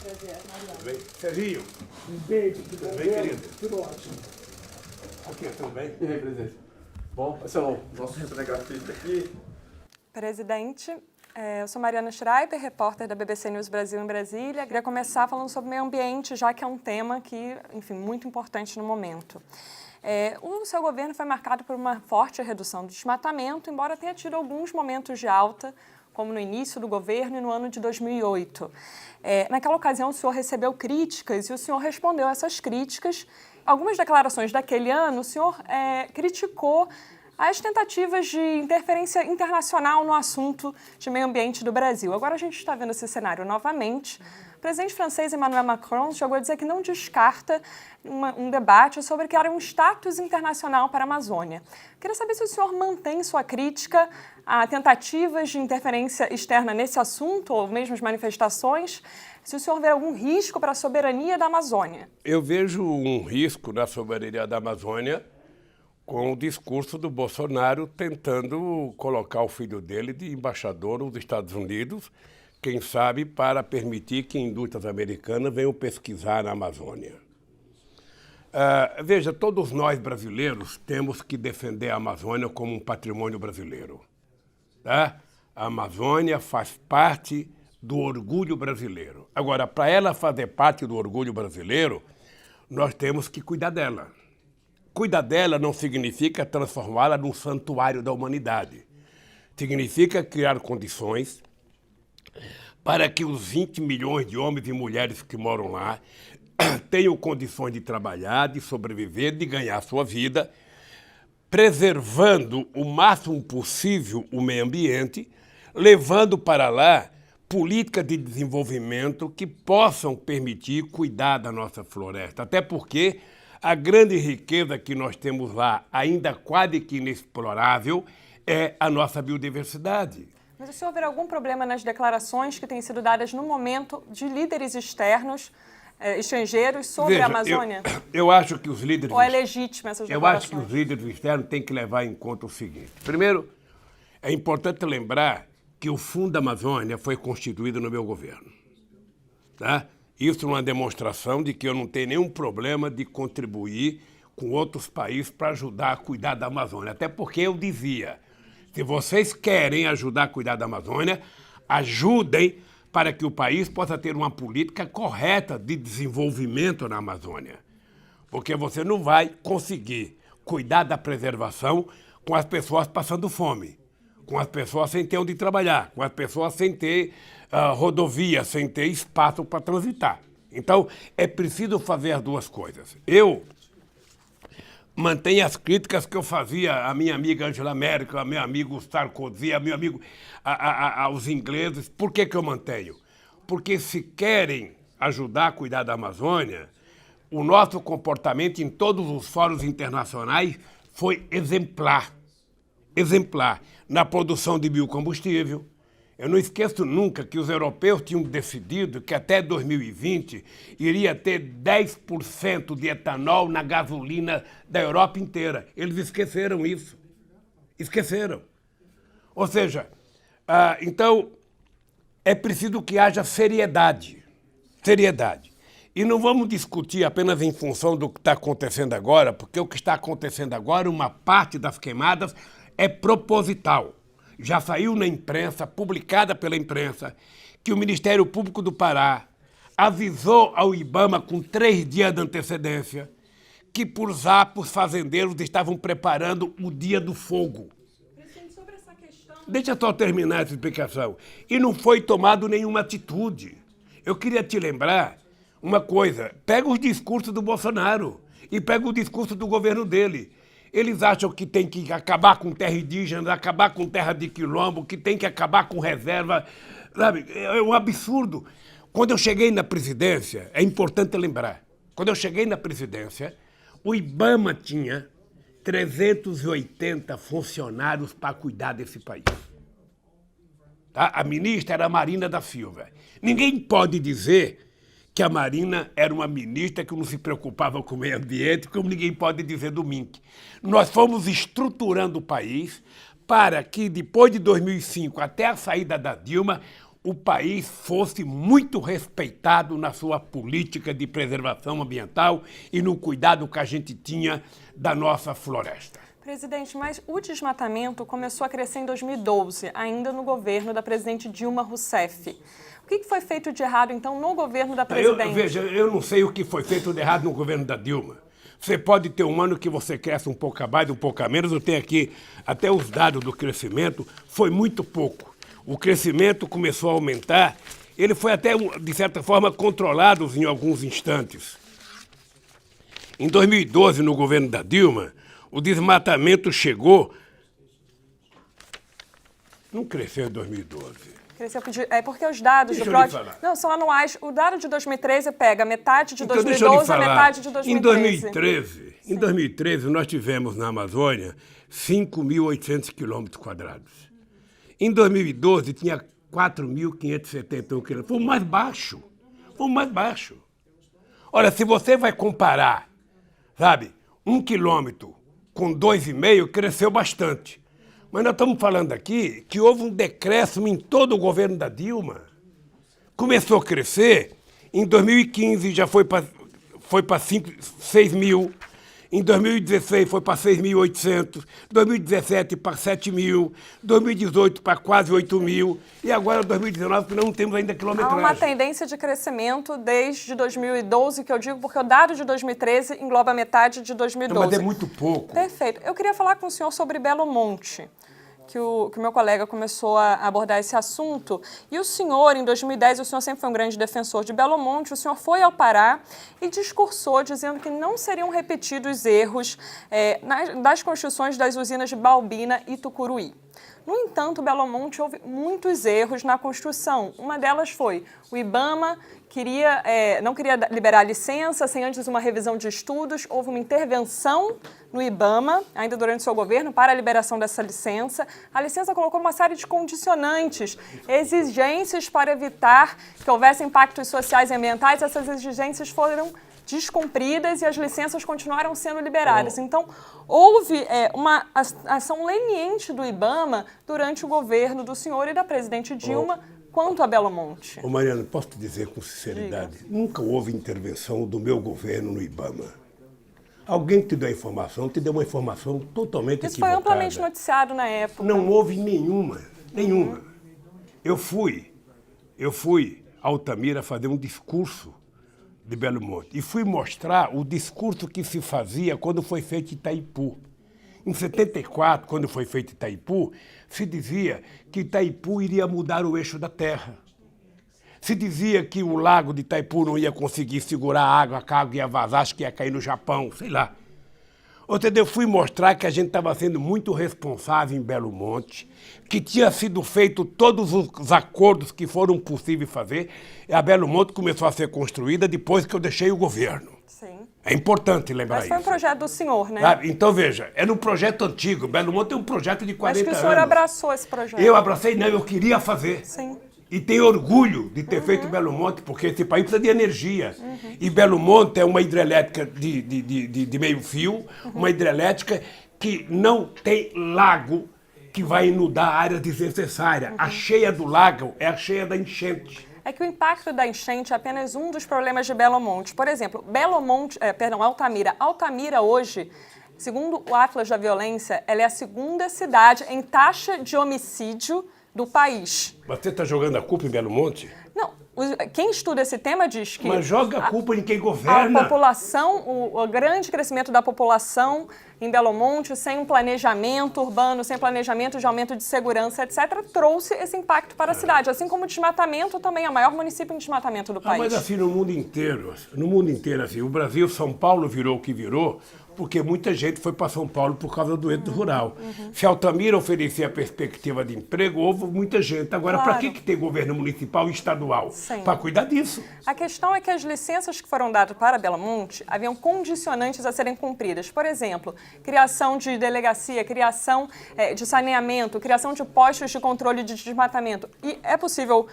prazer, Mariana. Tudo bem? Serginho. Um beijo, Tudo bem, querido? Tudo ótimo. Aqui, tudo bem? E aí, presidente? Bom, esse é o nosso cinegrafista aqui. Presidente, eu sou Mariana Schreiber, repórter da BBC News Brasil em Brasília. Queria começar falando sobre meio ambiente, já que é um tema que, enfim, muito importante no momento. O seu governo foi marcado por uma forte redução do desmatamento, embora tenha tido alguns momentos de alta, como no início do governo e no ano de 2008. Naquela ocasião, o senhor recebeu críticas e o senhor respondeu a essas críticas. Algumas declarações daquele ano, o senhor criticou as tentativas de interferência internacional no assunto de meio ambiente do Brasil. Agora a gente está vendo esse cenário novamente. O presidente francês Emmanuel Macron chegou a dizer que não descarta um debate sobre criar um status internacional para a Amazônia. Queria saber se o senhor mantém sua crítica a tentativas de interferência externa nesse assunto, ou mesmo as manifestações, se o senhor vê algum risco para a soberania da Amazônia. Eu vejo um risco na soberania da Amazônia com o discurso do Bolsonaro tentando colocar o filho dele de embaixador nos Estados Unidos, quem sabe para permitir que indústrias americanas venham pesquisar na Amazônia. Veja, todos nós brasileiros temos que defender a Amazônia como um patrimônio brasileiro. Tá? A Amazônia faz parte do orgulho brasileiro. Agora, para ela fazer parte do orgulho brasileiro, nós temos que cuidar dela. Cuidar dela não significa transformá-la num santuário da humanidade. Significa criar condições para que os 20 milhões de homens e mulheres que moram lá tenham condições de trabalhar, de sobreviver, de ganhar sua vida, preservando o máximo possível o meio ambiente, levando para lá políticas de desenvolvimento que possam permitir cuidar da nossa floresta. Até porque a grande riqueza que nós temos lá, ainda quase que inexplorável, é a nossa biodiversidade. Mas o senhor vê algum problema nas declarações que têm sido dadas no momento de líderes externos, estrangeiros, sobre Veja, a Amazônia? Eu acho que os líderes... Ou é legítima essas declarações? Eu acho que os líderes externos têm que levar em conta o seguinte. Primeiro, é importante lembrar que o Fundo da Amazônia foi constituído no meu governo. Tá? Isso é uma demonstração de que eu não tenho nenhum problema de contribuir com outros países para ajudar a cuidar da Amazônia. Até porque eu dizia, se vocês querem ajudar a cuidar da Amazônia, ajudem para que o país possa ter uma política correta de desenvolvimento na Amazônia. Porque você não vai conseguir cuidar da preservação com as pessoas passando fome, com as pessoas sem ter onde trabalhar, com as pessoas sem ter rodovia, sem ter espaço para transitar. Então, é preciso fazer as duas coisas. Eu mantenho as críticas que eu fazia à minha amiga Angela Merkel, ao meu amigo Sarkozy, ao meu amigo, aos ingleses. Por que eu mantenho? Porque se querem ajudar a cuidar da Amazônia, o nosso comportamento em todos os fóruns internacionais foi exemplar. Exemplar na produção de biocombustível. Eu não esqueço nunca que os europeus tinham decidido que até 2020 iria ter 10% de etanol na gasolina da Europa inteira. Eles esqueceram isso. Esqueceram. Ou seja, então é preciso que haja seriedade. Seriedade. E não vamos discutir apenas em função do que está acontecendo agora, porque o que está acontecendo agora, uma parte das queimadas, é proposital. Já saiu na imprensa, publicada pela imprensa, que o Ministério Público do Pará avisou ao IBAMA com 3 dias de antecedência que, por zap, os fazendeiros estavam preparando o dia do fogo. Presidente, sobre essa questão... Deixa só terminar essa explicação. E não foi tomado nenhuma atitude. Eu queria te lembrar uma coisa. Pega os discursos do Bolsonaro e pega o discurso do governo dele. Eles acham que tem que acabar com terra indígena, acabar com terra de quilombo, que tem que acabar com reserva. Sabe? É um absurdo. Quando eu cheguei na presidência, é importante lembrar, quando eu cheguei na presidência, o IBAMA tinha 380 funcionários para cuidar desse país. Tá? A ministra era a Marina da Silva. Ninguém pode dizer que a Marina era uma ministra que não se preocupava com o meio ambiente, como ninguém pode dizer do MINC. Nós fomos estruturando o país para que, depois de 2005, até a saída da Dilma, o país fosse muito respeitado na sua política de preservação ambiental e no cuidado que a gente tinha da nossa floresta. Presidente, mas o desmatamento começou a crescer em 2012, ainda no governo da presidente Dilma Rousseff. O que foi feito de errado, então, no governo da presidente? Veja, eu não sei o que foi feito de errado no governo da Dilma. Você pode ter um ano que você cresce um pouco a mais, um pouco a menos. Eu tenho aqui até os dados do crescimento. Foi muito pouco. O crescimento começou a aumentar. Ele foi até, de certa forma, controlado em alguns instantes. Em 2012, no governo da Dilma, o desmatamento chegou... Não cresceu em 2012. Cresceu, porque os dados do PROD não são anuais. O dado de 2013 pega metade de 2012 a metade de 2013. Em 2013, nós tivemos na Amazônia 5.800 quilômetros quadrados. Em 2012, tinha 4.571 quilômetros. Foi o mais baixo. Foi o mais baixo. Olha, se você vai comparar, sabe, 1 quilômetro com 2,5, cresceu bastante. Mas nós estamos falando aqui que houve um decréscimo em todo o governo da Dilma. Começou a crescer, em 2015 já foi para 6 mil, em 2016 foi para 6.800, 2017 para 7 mil, 2018 para quase 8 mil, e agora 2019 que não temos ainda quilometragem. Há uma tendência de crescimento desde 2012, que eu digo porque o dado de 2013 engloba metade de 2012. Mas é muito pouco. Perfeito. Eu queria falar com o senhor sobre Belo Monte, que o meu colega começou a abordar esse assunto. E o senhor, em 2010, o senhor sempre foi um grande defensor de Belo Monte, o senhor foi ao Pará e discursou dizendo que não seriam repetidos erros das construções das usinas de Balbina e Tucuruí. No entanto, Belo Monte houve muitos erros na construção. Uma delas foi o IBAMA não queria liberar licença sem antes uma revisão de estudos. Houve uma intervenção no IBAMA, ainda durante o seu governo, para a liberação dessa licença. A licença colocou uma série de condicionantes, exigências para evitar que houvesse impactos sociais e ambientais. Essas exigências foram descumpridas e as licenças continuaram sendo liberadas. Então, houve uma ação leniente do IBAMA durante o governo do senhor e da presidente Dilma quanto a Belo Monte. Ô Mariana, posso te dizer com sinceridade, nunca houve intervenção do meu governo no IBAMA. Alguém te deu a informação, te deu uma informação totalmente equivocada. Isso foi amplamente noticiado na época. Não houve nenhuma. Eu fui a Altamira fazer um discurso de Belo Monte e fui mostrar o discurso que se fazia quando foi feito Itaipu. Em 74, quando foi feito Itaipu, se dizia que Itaipu iria mudar o eixo da terra. Se dizia que o lago de Itaipu não ia conseguir segurar a água ia vazar, acho que ia cair no Japão, sei lá. Ou seja, eu fui mostrar que a gente estava sendo muito responsável em Belo Monte, que tinha sido feito todos os acordos que foram possíveis fazer, e a Belo Monte começou a ser construída depois que eu deixei o governo. Sim. É importante lembrar isso. Mas foi um projeto do senhor, né? Então, veja, era um projeto antigo. Belo Monte é um projeto de 40 anos. Acho que o senhor abraçou esse projeto. Eu abracei, não, eu queria fazer. Sim. E tenho orgulho de ter feito Belo Monte, porque esse país precisa de energia. E Belo Monte é uma hidrelétrica de meio fio, uma hidrelétrica que não tem lago que vai inundar áreas desnecessárias. A cheia do lago é a cheia da enchente. É que o impacto da enchente é apenas um dos problemas de Belo Monte. Por exemplo, Altamira. Altamira hoje, segundo o Atlas da Violência, ela é a segunda cidade em taxa de homicídio do país. Mas você está jogando a culpa em Belo Monte? Não, quem estuda esse tema diz que... Mas joga a culpa em quem governa. A população, o grande crescimento da população em Belo Monte, sem um planejamento urbano, sem planejamento de aumento de segurança, etc., trouxe esse impacto para a cidade. Assim como o desmatamento também é o maior município em desmatamento do país. Mas assim, no mundo inteiro, assim, o Brasil, São Paulo virou o que virou, porque muita gente foi para São Paulo por causa do êxodo rural. Se Altamira oferecia a perspectiva de emprego, houve muita gente. Agora, Claro. para que tem governo municipal e estadual? Sim. Para cuidar disso. A questão é que as licenças que foram dadas para Belo Monte haviam condicionantes a serem cumpridas. Por exemplo, criação de delegacia, criação de saneamento, criação de postos de controle de desmatamento. E é possível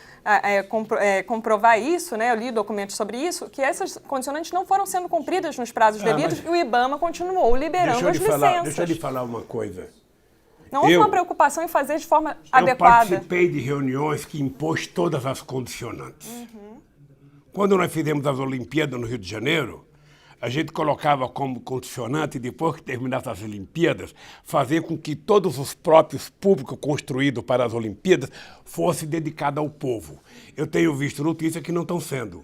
comprovar isso, né? Eu li documentos sobre isso, que essas condicionantes não foram sendo cumpridas nos prazos devidos e o IBAMA continuou liberando as licenças. Deixa eu lhe falar uma coisa. Não houve uma preocupação em fazer de forma adequada? Eu participei de reuniões que impôs todas as condicionantes. Quando nós fizemos as Olimpíadas no Rio de Janeiro, a gente colocava como condicionante, depois que terminasse as Olimpíadas, fazer com que todos os próprios públicos construídos para as Olimpíadas fossem dedicados ao povo. Eu tenho visto notícias que não estão sendo.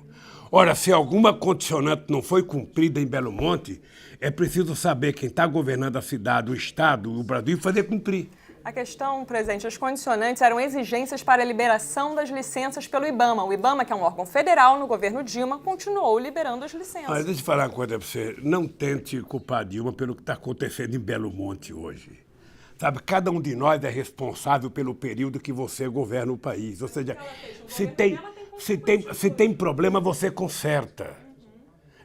Ora, se alguma condicionante não foi cumprida em Belo Monte, é preciso saber quem está governando a cidade, o Estado, o Brasil, e fazer cumprir. A questão, presidente, as condicionantes eram exigências para a liberação das licenças pelo IBAMA. O IBAMA, que é um órgão federal no governo Dilma, continuou liberando as licenças. Mas deixa eu falar uma coisa para você. Não tente culpar a Dilma pelo que está acontecendo em Belo Monte hoje. Sabe, cada um de nós é responsável pelo período que você governa o país. Ou seja, se tem problema, você conserta.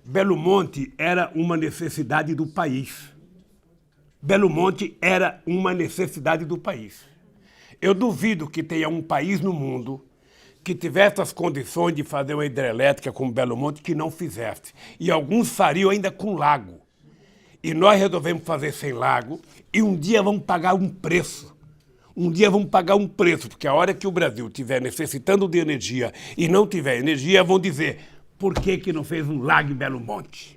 Belo Monte era uma necessidade do país. Belo Monte era uma necessidade do país. Eu duvido que tenha um país no mundo que tivesse as condições de fazer uma hidrelétrica como Belo Monte que não fizesse. E alguns fariam ainda com lago. E nós resolvemos fazer sem lago e um dia vamos pagar um preço. Um dia vamos pagar um preço, porque a hora que o Brasil estiver necessitando de energia e não tiver energia, vão dizer por que não fez um lago em Belo Monte.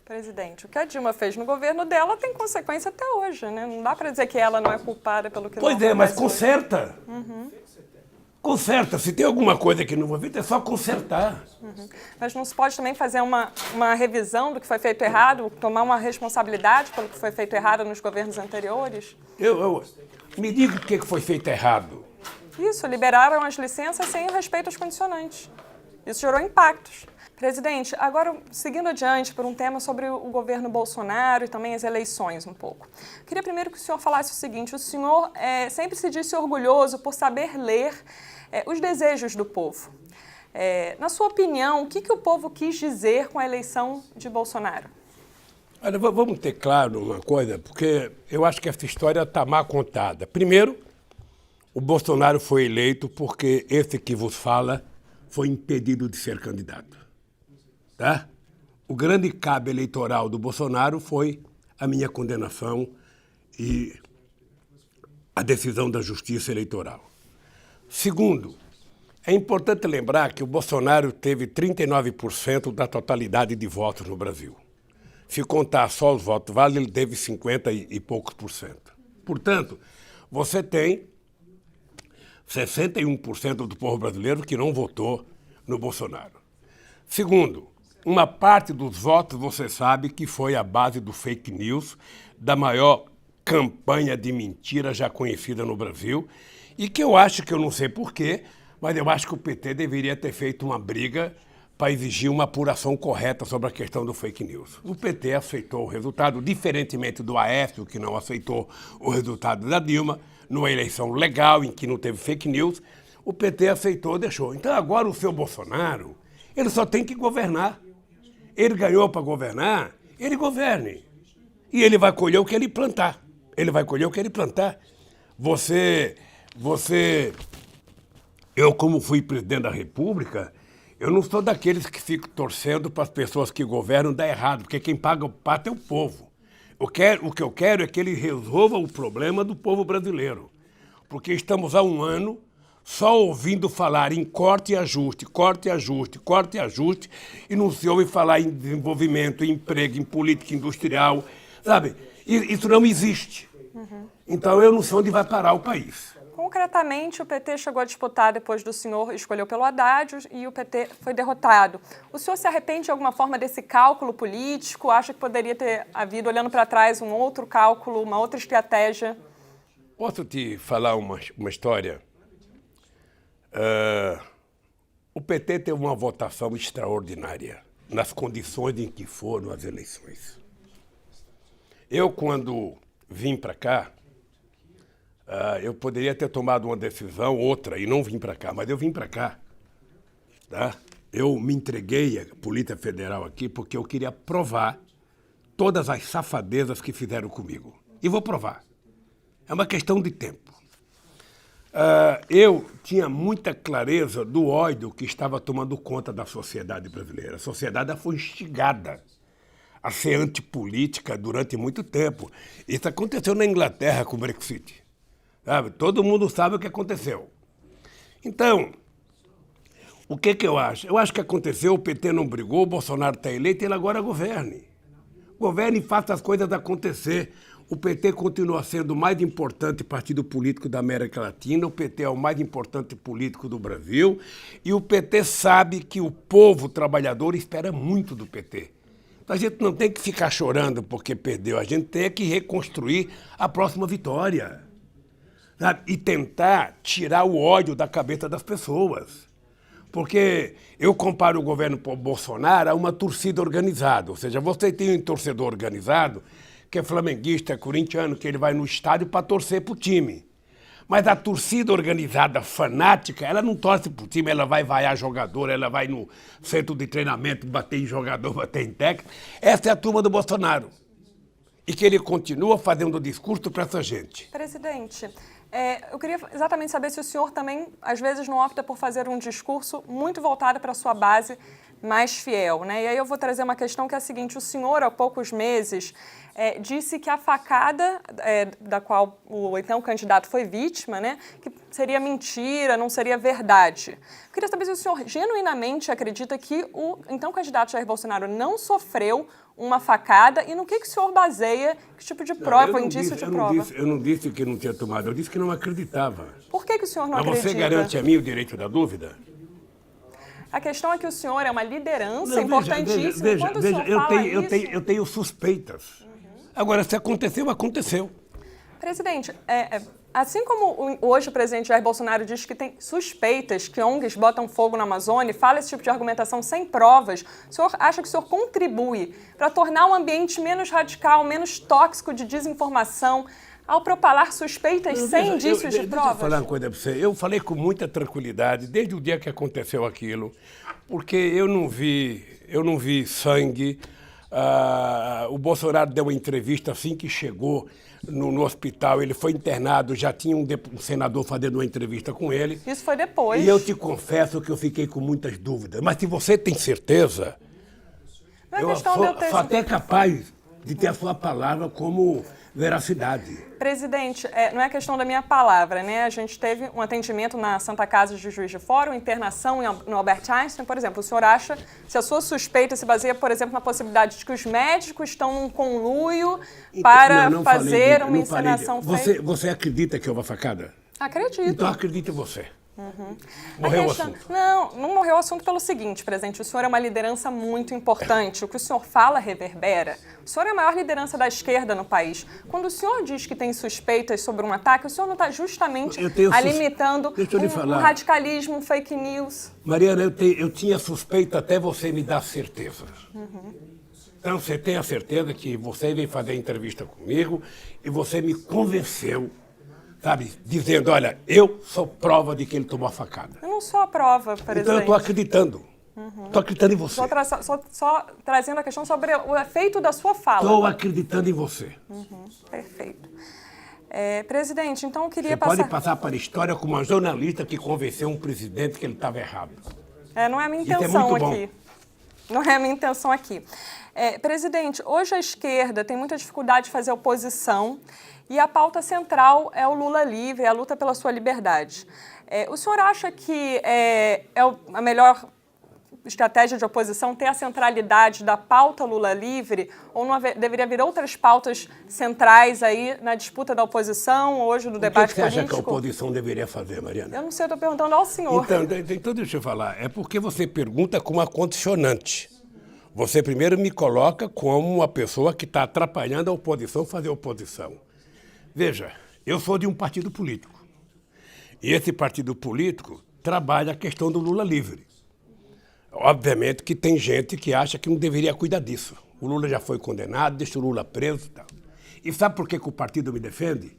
Presidente, o que a Dilma fez no governo dela tem consequência até hoje, né? Não dá para dizer que ela não é culpada pelo que não acontece. Pois é, mas conserta. Conserta. Se tem alguma coisa que não foi feita, é só consertar. Mas não se pode também fazer uma revisão do que foi feito errado, tomar uma responsabilidade pelo que foi feito errado nos governos anteriores? Me diga o que foi feito errado. Isso, liberaram as licenças sem o respeito às condicionantes. Isso gerou impactos. Presidente, agora seguindo adiante por um tema sobre o governo Bolsonaro e também as eleições um pouco. Queria primeiro que o senhor falasse o seguinte, o senhor sempre se disse orgulhoso por saber ler os desejos do povo. Na sua opinião, o que o povo quis dizer com a eleição de Bolsonaro? Olha, vamos ter claro uma coisa, porque eu acho que essa história está mal contada. Primeiro, o Bolsonaro foi eleito porque esse que vos fala foi impedido de ser candidato. Tá? O grande cabo eleitoral do Bolsonaro foi a minha condenação e a decisão da Justiça Eleitoral. Segundo, é importante lembrar que o Bolsonaro teve 39% da totalidade de votos no Brasil. Se contar só os votos válidos, ele teve 50 e poucos por cento. Portanto, você tem 61% do povo brasileiro que não votou no Bolsonaro. Segundo, uma parte dos votos você sabe que foi a base do fake news, da maior campanha de mentira já conhecida no Brasil, e que eu acho, que eu não sei porquê, mas eu acho que o PT deveria ter feito uma briga para exigir uma apuração correta sobre a questão do fake news. O PT aceitou o resultado, diferentemente do Aécio, que não aceitou o resultado da Dilma, numa eleição legal, em que não teve fake news, o PT aceitou, deixou. Então agora o seu Bolsonaro, ele só tem que governar. Ele ganhou para governar, ele governe. E ele vai colher o que ele plantar. Ele vai colher o que ele plantar. Eu, como fui presidente da República, eu não sou daqueles que ficam torcendo para as pessoas que governam dar errado, porque quem paga o pato é o povo. O que eu quero é que ele resolva o problema do povo brasileiro. Porque estamos há um ano só ouvindo falar em corte e ajuste, corte e ajuste, corte e ajuste, e não se ouve falar em desenvolvimento, em emprego, em política industrial, sabe? Isso não existe. Então eu não sei onde vai parar o país. Concretamente, o PT chegou a disputar depois do senhor, escolheu pelo Haddad e o PT foi derrotado. O senhor se arrepende de alguma forma desse cálculo político? Acha que poderia ter havido, olhando para trás, um outro cálculo, uma outra estratégia? Posso te falar uma história? O PT teve uma votação extraordinária nas condições em que foram as eleições. Eu, quando vim para cá, eu poderia ter tomado uma decisão, outra, e não vim para cá, mas eu vim para cá. Tá? Eu me entreguei à Polícia Federal aqui porque eu queria provar todas as safadezas que fizeram comigo. E vou provar. É uma questão de tempo. Eu tinha muita clareza do ódio que estava tomando conta da sociedade brasileira. A sociedade foi instigada a ser antipolítica durante muito tempo. Isso aconteceu na Inglaterra com o Brexit. Sabe? Todo mundo sabe o que aconteceu. Então, o que eu acho? Eu acho que aconteceu, o PT não brigou, o Bolsonaro está eleito, ele agora governe. Governe e faça as coisas acontecer. O PT continua sendo o mais importante partido político da América Latina, o PT é o mais importante político do Brasil e o PT sabe que o povo trabalhador espera muito do PT. Então a gente não tem que ficar chorando porque perdeu, a gente tem que reconstruir a próxima vitória, sabe? E tentar tirar o ódio da cabeça das pessoas. Porque eu comparo o governo Bolsonaro a uma torcida organizada, ou seja, você tem um torcedor organizado que é flamenguista, é corintiano, que ele vai no estádio para torcer para o time. Mas a torcida organizada, fanática, ela não torce para o time, ela vai vaiar jogador, ela vai no centro de treinamento bater em jogador, bater em técnico. Essa é a turma do Bolsonaro. E que ele continua fazendo discurso para essa gente. Presidente, eu queria exatamente saber se o senhor também, às vezes, não opta por fazer um discurso muito voltado para a sua base mais fiel, né? E aí eu vou trazer uma questão que é a seguinte: o senhor, há poucos meses, disse que a facada da qual o então candidato foi vítima, né, que seria mentira, não seria verdade. Eu queria saber se o senhor genuinamente acredita que o então candidato Jair Bolsonaro não sofreu uma facada e no que o senhor baseia, que tipo de prova, indício de prova? Eu não disse que não tinha tomado, eu disse que não acreditava. Por que o senhor não Mas acredita? você garante a mim o direito da dúvida? A questão é que o senhor é uma liderança importantíssima. Veja, eu tenho suspeitas. Agora, se aconteceu, aconteceu. Presidente, assim como hoje o presidente Jair Bolsonaro diz que tem suspeitas que ONGs botam fogo na Amazônia, fala esse tipo de argumentação sem provas, o senhor acha que o senhor contribui para tornar o ambiente menos radical, menos tóxico de desinformação, ao propalar suspeitas sem indícios de provas? Deixa eu falar uma coisa para você. Eu falei com muita tranquilidade desde o dia que aconteceu aquilo, porque eu não vi sangue. O Bolsonaro deu uma entrevista assim que chegou no hospital, ele foi internado, já tinha um senador fazendo uma entrevista com ele. Isso foi depois. E eu te confesso que eu fiquei com muitas dúvidas. Mas se você tem certeza, eu sou até capaz de ter a sua palavra como veracidade. Presidente, não é questão da minha palavra, né? A gente teve um atendimento na Santa Casa de Juiz de Fora, uma internação no Albert Einstein, por exemplo. O senhor acha, se a sua suspeita se baseia, por exemplo, na possibilidade de que os médicos estão num conluio para fazer uma encenação fake? Você acredita que houve a facada? Acredito. Então acredite em você. Morreu o assunto. Não morreu o assunto pelo seguinte, presidente, o senhor é uma liderança muito importante, o que o senhor fala reverbera. O senhor é a maior liderança da esquerda no país. Quando o senhor diz que tem suspeitas sobre um ataque, o senhor não está justamente alimentando um radicalismo, um fake news? Mariana, eu tinha suspeita até você me dar certeza. Então você tem a certeza que você veio fazer a entrevista comigo e você me convenceu, sabe, dizendo, olha, eu sou prova de que ele tomou a facada. Eu não sou a prova, presidente. Então eu estou acreditando. Estou acreditando em você. Só trazendo a questão sobre o efeito da sua fala. Estou acreditando em você. Perfeito. Presidente, então eu queria Você pode passar para a história como uma jornalista que convenceu um presidente que ele estava errado. Não é a minha intenção aqui. Não é a minha intenção aqui. Presidente, hoje a esquerda tem muita dificuldade de fazer oposição e a pauta central é o Lula livre, é a luta pela sua liberdade. O senhor acha que é a melhor estratégia de oposição ter a centralidade da pauta Lula livre ou não deveria haver outras pautas centrais aí na disputa da oposição, hoje no debate político? O que você acha que a oposição deveria fazer, Mariana? Eu não sei, eu estou perguntando ao senhor. Então deixa eu falar. É porque você pergunta com uma condicionante. Você primeiro me coloca como uma pessoa que está atrapalhando a oposição fazer oposição. Veja, eu sou de um partido político. E esse partido político trabalha a questão do Lula livre. Obviamente que tem gente que acha que não deveria cuidar disso. O Lula já foi condenado, deixa o Lula preso e tal. E sabe por que o partido me defende?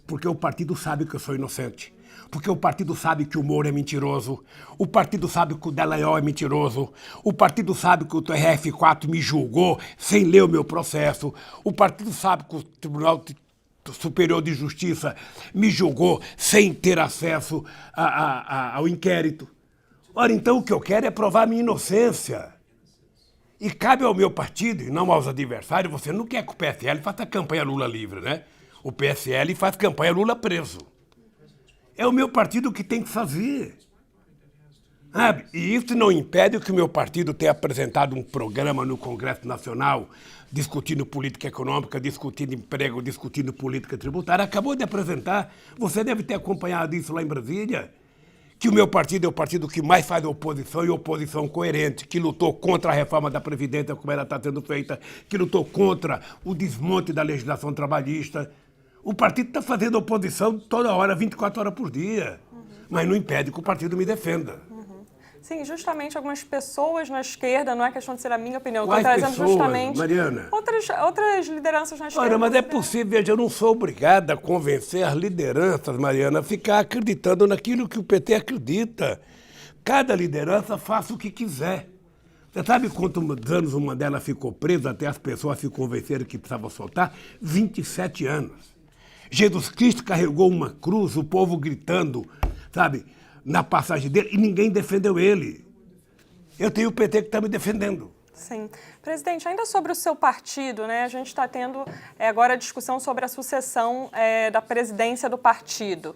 Porque o partido sabe que eu sou inocente. Porque o partido sabe que o Moro é mentiroso. O partido sabe que o Dallagnol é mentiroso. O partido sabe que o TRF4 me julgou sem ler o meu processo. O partido sabe que o Tribunal Superior de Justiça me julgou sem ter acesso ao inquérito. Ora, então o que eu quero é provar a minha inocência. E cabe ao meu partido, e não aos adversários, você não quer que o PSL faça campanha Lula livre, né? O PSL faz campanha Lula preso. É o meu partido que tem que fazer. Sabe? E isso não impede que o meu partido tenha apresentado um programa no Congresso Nacional discutindo política econômica, discutindo emprego, discutindo política tributária. Acabou de apresentar. Você deve ter acompanhado isso lá em Brasília. Que o meu partido é o partido que mais faz oposição e oposição coerente, que lutou contra a reforma da Previdência como ela está sendo feita, que lutou contra o desmonte da legislação trabalhista. O partido está fazendo oposição toda hora, 24 horas por dia. Mas não impede que o partido me defenda. Sim, justamente algumas pessoas na esquerda, não é questão de ser a minha opinião, Quais estou trazendo pessoas, justamente Mariana? outras lideranças na esquerda. Olha, mas é possível, veja, eu não sou obrigado a convencer as lideranças, Mariana, a ficar acreditando naquilo que o PT acredita. Cada liderança faça o que quiser. Você sabe quantos anos o Mandela ficou preso até as pessoas se convencerem que precisava soltar? 27 anos. Jesus Cristo carregou uma cruz, o povo gritando, sabe, na passagem dele, e ninguém defendeu ele. Eu tenho o PT que está me defendendo. Sim. Presidente, ainda sobre o seu partido, né, a gente está tendo agora a discussão sobre a sucessão da presidência do partido.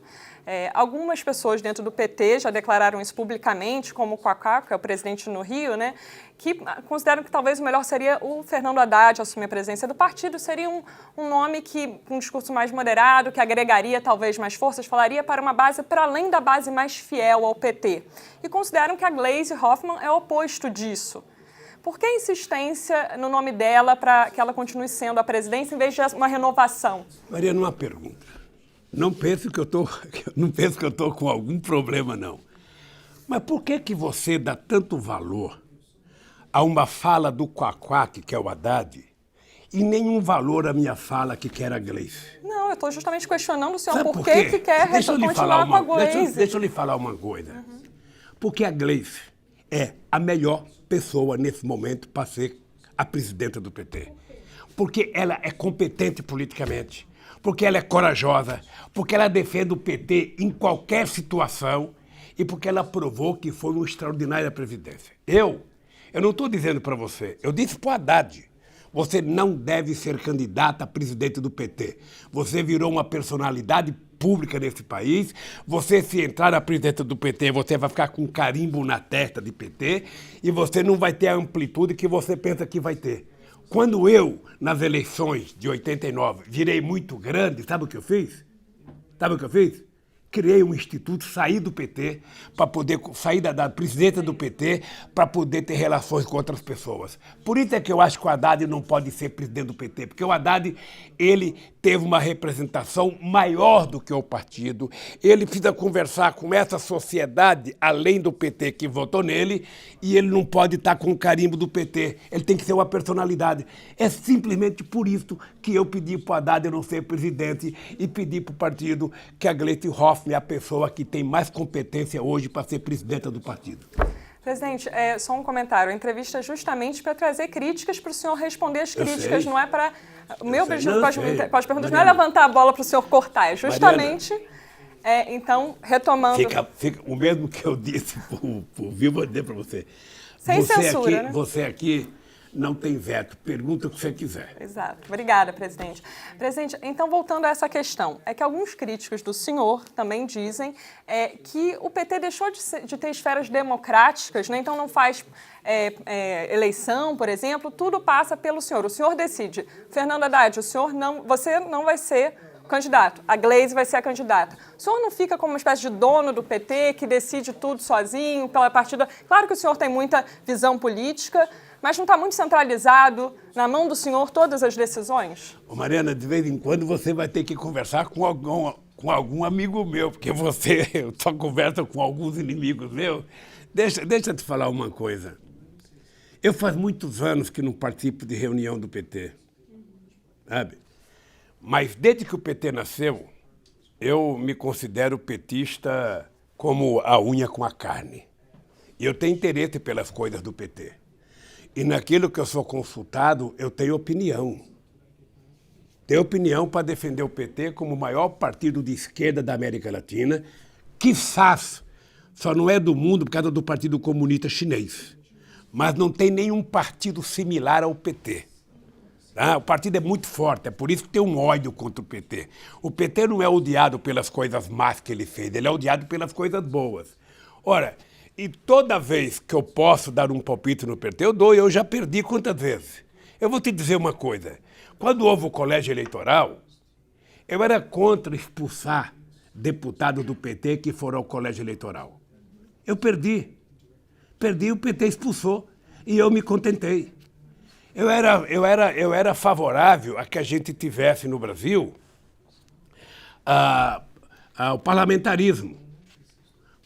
Algumas pessoas dentro do PT já declararam isso publicamente, como o Kaká, que é o presidente no Rio, né, que consideram que talvez o melhor seria o Fernando Haddad assumir a presidência do partido. Seria um nome que, com um discurso mais moderado, que agregaria talvez mais forças, falaria para uma base para além da base mais fiel ao PT. E consideram que a Gleisi Hoffmann é o oposto disso. Por que a insistência no nome dela para que ela continue sendo a presidência em vez de uma renovação? Mariana, uma pergunta. Não penso que eu estou com algum problema, não. Mas por que você dá tanto valor a uma fala do Quaquaque, que é o Haddad, e nenhum valor à minha fala que quer a Gleisi? Não, eu estou justamente questionando o senhor Sabe por que quer continuar com a Gleisi. Deixa eu lhe falar uma coisa. Porque a Gleisi é a melhor pessoa nesse momento para ser a presidenta do PT. Porque ela é competente politicamente, porque ela é corajosa, porque ela defende o PT em qualquer situação e porque ela provou que foi uma extraordinária presidência. Eu não estou dizendo para você, eu disse para o Haddad, você não deve ser candidata a presidente do PT. Você virou uma personalidade pública nesse país, você se entrar na presidência do PT, você vai ficar com um carimbo na testa de PT e você não vai ter a amplitude que você pensa que vai ter. Quando eu, nas eleições de 89, virei muito grande, sabe o que eu fiz? Sabe o que eu fiz? Criei um instituto, saí do PT, para poder sair da presidência do PT, para poder ter relações com outras pessoas. Por isso é que eu acho que o Haddad não pode ser presidente do PT, porque o Haddad, ele teve uma representação maior do que o partido, ele precisa conversar com essa sociedade, além do PT que votou nele, e ele não pode estar com o carimbo do PT, ele tem que ser uma personalidade. É simplesmente por isso que eu pedi para o Haddad não ser presidente e pedi para o partido que a Gleisi Hoffmann é a pessoa que tem mais competência hoje para ser presidenta do partido. Presidente, só um comentário. A entrevista é justamente para trazer críticas para o senhor responder as críticas, não é para... O meu objetivo com as perguntas não é levantar a bola para o senhor cortar, é justamente... então, retomando... Fica o mesmo que eu disse por vivo, vou dizer para você. Sem censura, aqui, né? Você aqui não tem veto, pergunta o que você quiser. Exato. Obrigada, presidente. Presidente, então, voltando a essa questão, é que alguns críticos do senhor também dizem que o PT deixou de ter esferas democráticas, né? Então não faz eleição, por exemplo, tudo passa pelo senhor. O senhor decide. Fernando Haddad, você não vai ser candidato, a Gleisi vai ser a candidata. O senhor não fica como uma espécie de dono do PT que decide tudo sozinho, pela partida? Claro que o senhor tem muita visão política, mas não está muito centralizado na mão do senhor todas as decisões? Ô Mariana, de vez em quando você vai ter que conversar com algum amigo meu, porque você só conversa com alguns inimigos meus. Deixa eu te falar uma coisa. Eu faz muitos anos que não participo de reunião do PT, sabe? Mas desde que o PT nasceu, eu me considero petista como a unha com a carne. E eu tenho interesse pelas coisas do PT. E naquilo que eu sou consultado, eu tenho opinião. Tenho opinião para defender o PT como o maior partido de esquerda da América Latina, quizás só não é do mundo por causa do Partido Comunista Chinês. Mas não tem nenhum partido similar ao PT. Tá? O partido é muito forte, é por isso que tem um ódio contra o PT. O PT não é odiado pelas coisas más que ele fez, ele é odiado pelas coisas boas. Ora, e toda vez que eu posso dar um palpite no PT, eu dou, eu já perdi quantas vezes. Eu vou te dizer uma coisa, quando houve o colégio eleitoral, eu era contra expulsar deputados do PT que foram ao colégio eleitoral. Eu perdi, o PT expulsou e eu me contentei. Eu era favorável a que a gente tivesse no Brasil o parlamentarismo.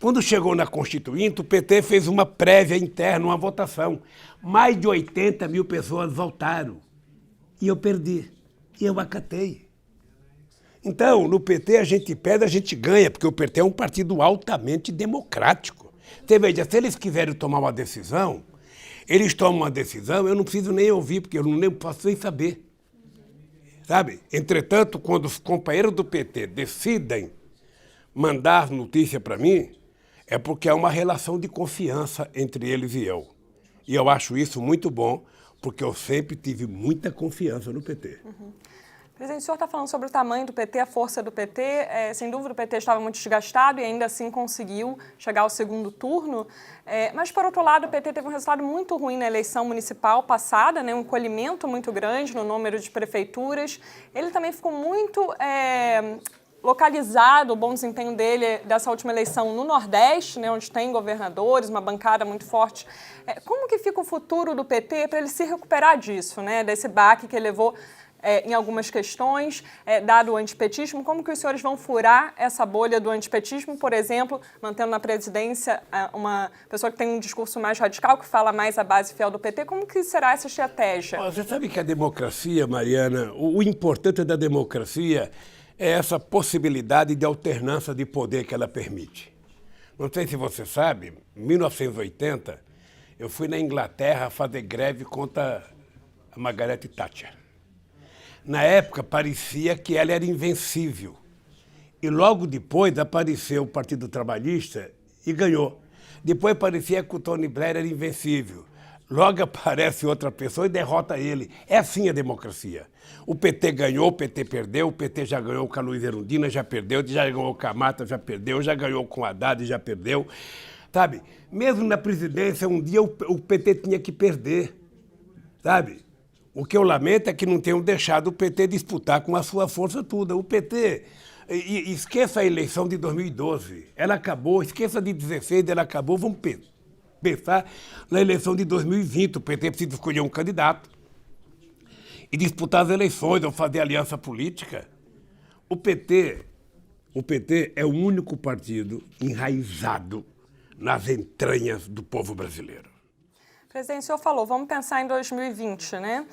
Quando chegou na Constituinte, o PT fez uma prévia interna, uma votação. Mais de 80 mil pessoas votaram. E eu perdi. E eu acatei. Então, no PT a gente perde, a gente ganha, porque o PT é um partido altamente democrático. Você veja, se eles quiserem tomar uma decisão, eles tomam uma decisão, eu não preciso nem ouvir, porque eu não posso nem saber. Sabe? Entretanto, quando os companheiros do PT decidem mandar notícia para mim, é porque há uma relação de confiança entre eles e eu. E eu acho isso muito bom, porque eu sempre tive muita confiança no PT. Presidente, o senhor está falando sobre o tamanho do PT, a força do PT. Sem dúvida, o PT estava muito desgastado e ainda assim conseguiu chegar ao segundo turno. Mas, por outro lado, o PT teve um resultado muito ruim na eleição municipal passada, né, um encolhimento muito grande no número de prefeituras. Ele também ficou muito localizado, o bom desempenho dele dessa última eleição no Nordeste, né, onde tem governadores, uma bancada muito forte. Como que fica o futuro do PT para ele se recuperar disso, né, desse baque que ele levou em algumas questões, dado o antipetismo? Como que os senhores vão furar essa bolha do antipetismo, por exemplo, mantendo na presidência uma pessoa que tem um discurso mais radical, que fala mais a base fiel do PT? Como que será essa estratégia? Você sabe que a democracia, Mariana, o importante da democracia é essa possibilidade de alternância de poder que ela permite. Não sei se você sabe, em 1980, eu fui na Inglaterra fazer greve contra a Margaret Thatcher. Na época, parecia que ela era invencível. E logo depois apareceu o Partido Trabalhista e ganhou. Depois parecia que o Tony Blair era invencível. Logo aparece outra pessoa e derrota ele. É assim a democracia. O PT ganhou, o PT perdeu, o PT já ganhou com a Luiz Erundina, já perdeu, já ganhou com a Mata, já perdeu, já ganhou com a Haddad, já perdeu. Sabe, mesmo na presidência, um dia o PT tinha que perder, sabe? O que eu lamento é que não tenham deixado o PT disputar com a sua força toda. O PT, esqueça a eleição de 2012, ela acabou, esqueça de 2016, ela acabou, vamos pensar na eleição de 2020, o PT precisa escolher um candidato e disputar as eleições ou fazer aliança política. O PT é o único partido enraizado nas entranhas do povo brasileiro. Presidente, o senhor falou, vamos pensar em 2020, né?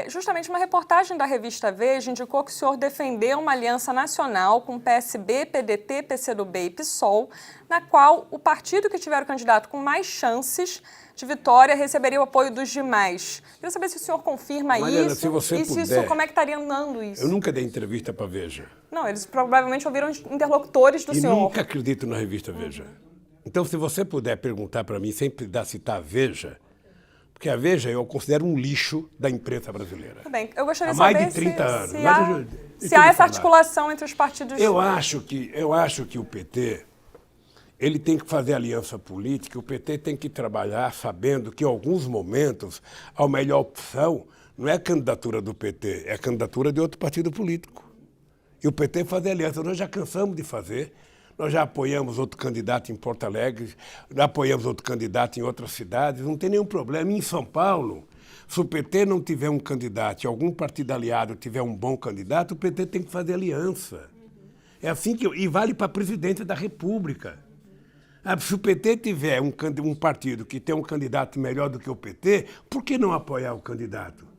Justamente uma reportagem da revista Veja indicou que o senhor defendeu uma aliança nacional com PSB, PDT, PCdoB e PSOL, na qual o partido que tiver o candidato com mais chances de vitória receberia o apoio dos demais. Queria saber se o senhor confirma Mariana, isso se você e puder, se isso, como é que estaria andando isso. Eu nunca dei entrevista para Veja. Não, eles provavelmente ouviram interlocutores do senhor. E nunca acredito na revista Veja. Então, se você puder perguntar para mim, sempre citar a Veja, porque a Veja eu considero um lixo da imprensa brasileira. Tudo bem, eu gostaria há de mais saber de 30 anos. se há essa articulação entre os partidos. Eu acho que o PT ele tem que fazer aliança política, o PT tem que trabalhar sabendo que em alguns momentos a melhor opção não é a candidatura do PT, é a candidatura de outro partido político. E o PT fazer aliança, nós já cansamos de fazer. Nós já apoiamos outro candidato em Porto Alegre, já apoiamos outro candidato em outras cidades, não tem nenhum problema. Em São Paulo, se o PT não tiver um candidato e algum partido aliado tiver um bom candidato, o PT tem que fazer aliança. É assim que... E vale para a presidência da República. Se o PT tiver um partido que tem um candidato melhor do que o PT, por que não apoiar o candidato?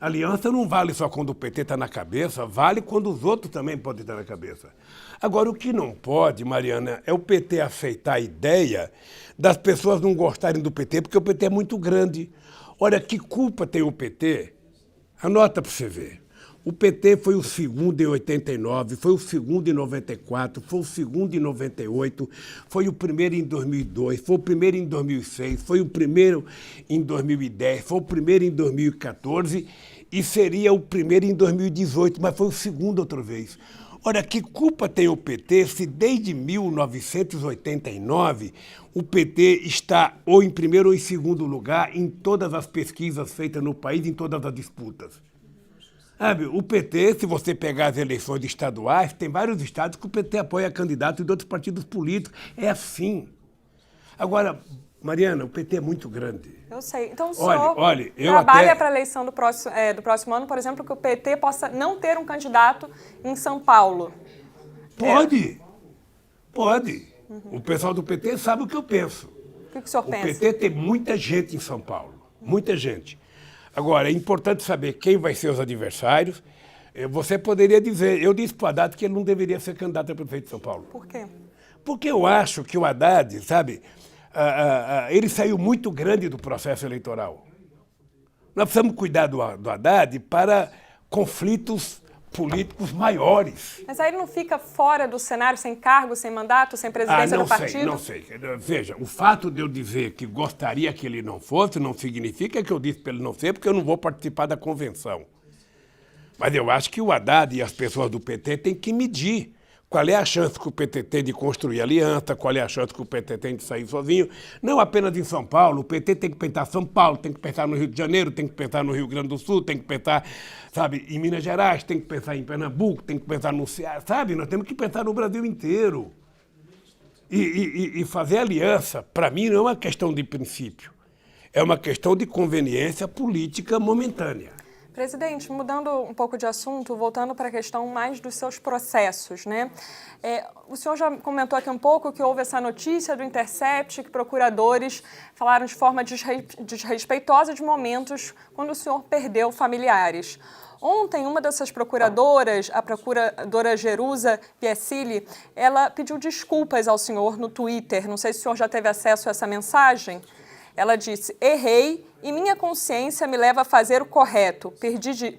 A aliança não vale só quando o PT está na cabeça, vale quando os outros também podem estar na cabeça. Agora, o que não pode, Mariana, é o PT aceitar a ideia das pessoas não gostarem do PT, porque o PT é muito grande. Olha, que culpa tem o PT? Anota para você ver. O PT foi o segundo em 89, foi o segundo em 94, foi o segundo em 98, foi o primeiro em 2002, foi o primeiro em 2006, foi o primeiro em 2010, foi o primeiro em 2014 e seria o primeiro em 2018, mas foi o segundo outra vez. Olha, que culpa tem o PT se desde 1989 o PT está ou em primeiro ou em segundo lugar em todas as pesquisas feitas no país, em todas as disputas? Sabe, o PT, se você pegar as eleições estaduais, tem vários estados que o PT apoia candidatos de outros partidos políticos. É assim. Agora, Mariana, o PT é muito grande. Eu sei. Então o senhor eu trabalha até... para a eleição do próximo ano, por exemplo, que o PT possa não ter um candidato em São Paulo. Pode. Pode. O pessoal do PT sabe o que eu penso. O que o senhor pensa? O PT tem muita gente em São Paulo. Muita gente. Agora, é importante saber quem vai ser os adversários. Você poderia dizer, eu disse para o Haddad que ele não deveria ser candidato a prefeito de São Paulo. Por quê? Porque eu acho que o Haddad, sabe, ele saiu muito grande do processo eleitoral. Nós precisamos cuidar do Haddad para conflitos políticos maiores. Mas aí ele não fica fora do cenário, sem cargo, sem mandato, sem presidência do partido? Não sei. Veja, o fato de eu dizer que gostaria que ele não fosse não significa que eu disse para ele não ser, porque eu não vou participar da convenção. Mas eu acho que o Haddad e as pessoas do PT têm que medir qual é a chance que o PT tem de construir aliança, qual é a chance que o PT tem de sair sozinho. Não apenas em São Paulo, o PT tem que pensar São Paulo, tem que pensar no Rio de Janeiro, tem que pensar no Rio Grande do Sul, tem que pensar, sabe, em Minas Gerais, tem que pensar em Pernambuco, tem que pensar no Ceará, sabe? Nós temos que pensar no Brasil inteiro. E fazer aliança, para mim, não é uma questão de princípio, é uma questão de conveniência política momentânea. Presidente, mudando um pouco de assunto, voltando para a questão mais dos seus processos, né? O senhor já comentou aqui um pouco que houve essa notícia do Intercept, que procuradores falaram de forma desrespeitosa de momentos quando o senhor perdeu familiares. Ontem, uma dessas procuradoras, a procuradora Jerusa Piecili, ela pediu desculpas ao senhor no Twitter. Não sei se o senhor já teve acesso a essa mensagem. Ela disse, errei e minha consciência me leva a fazer o correto,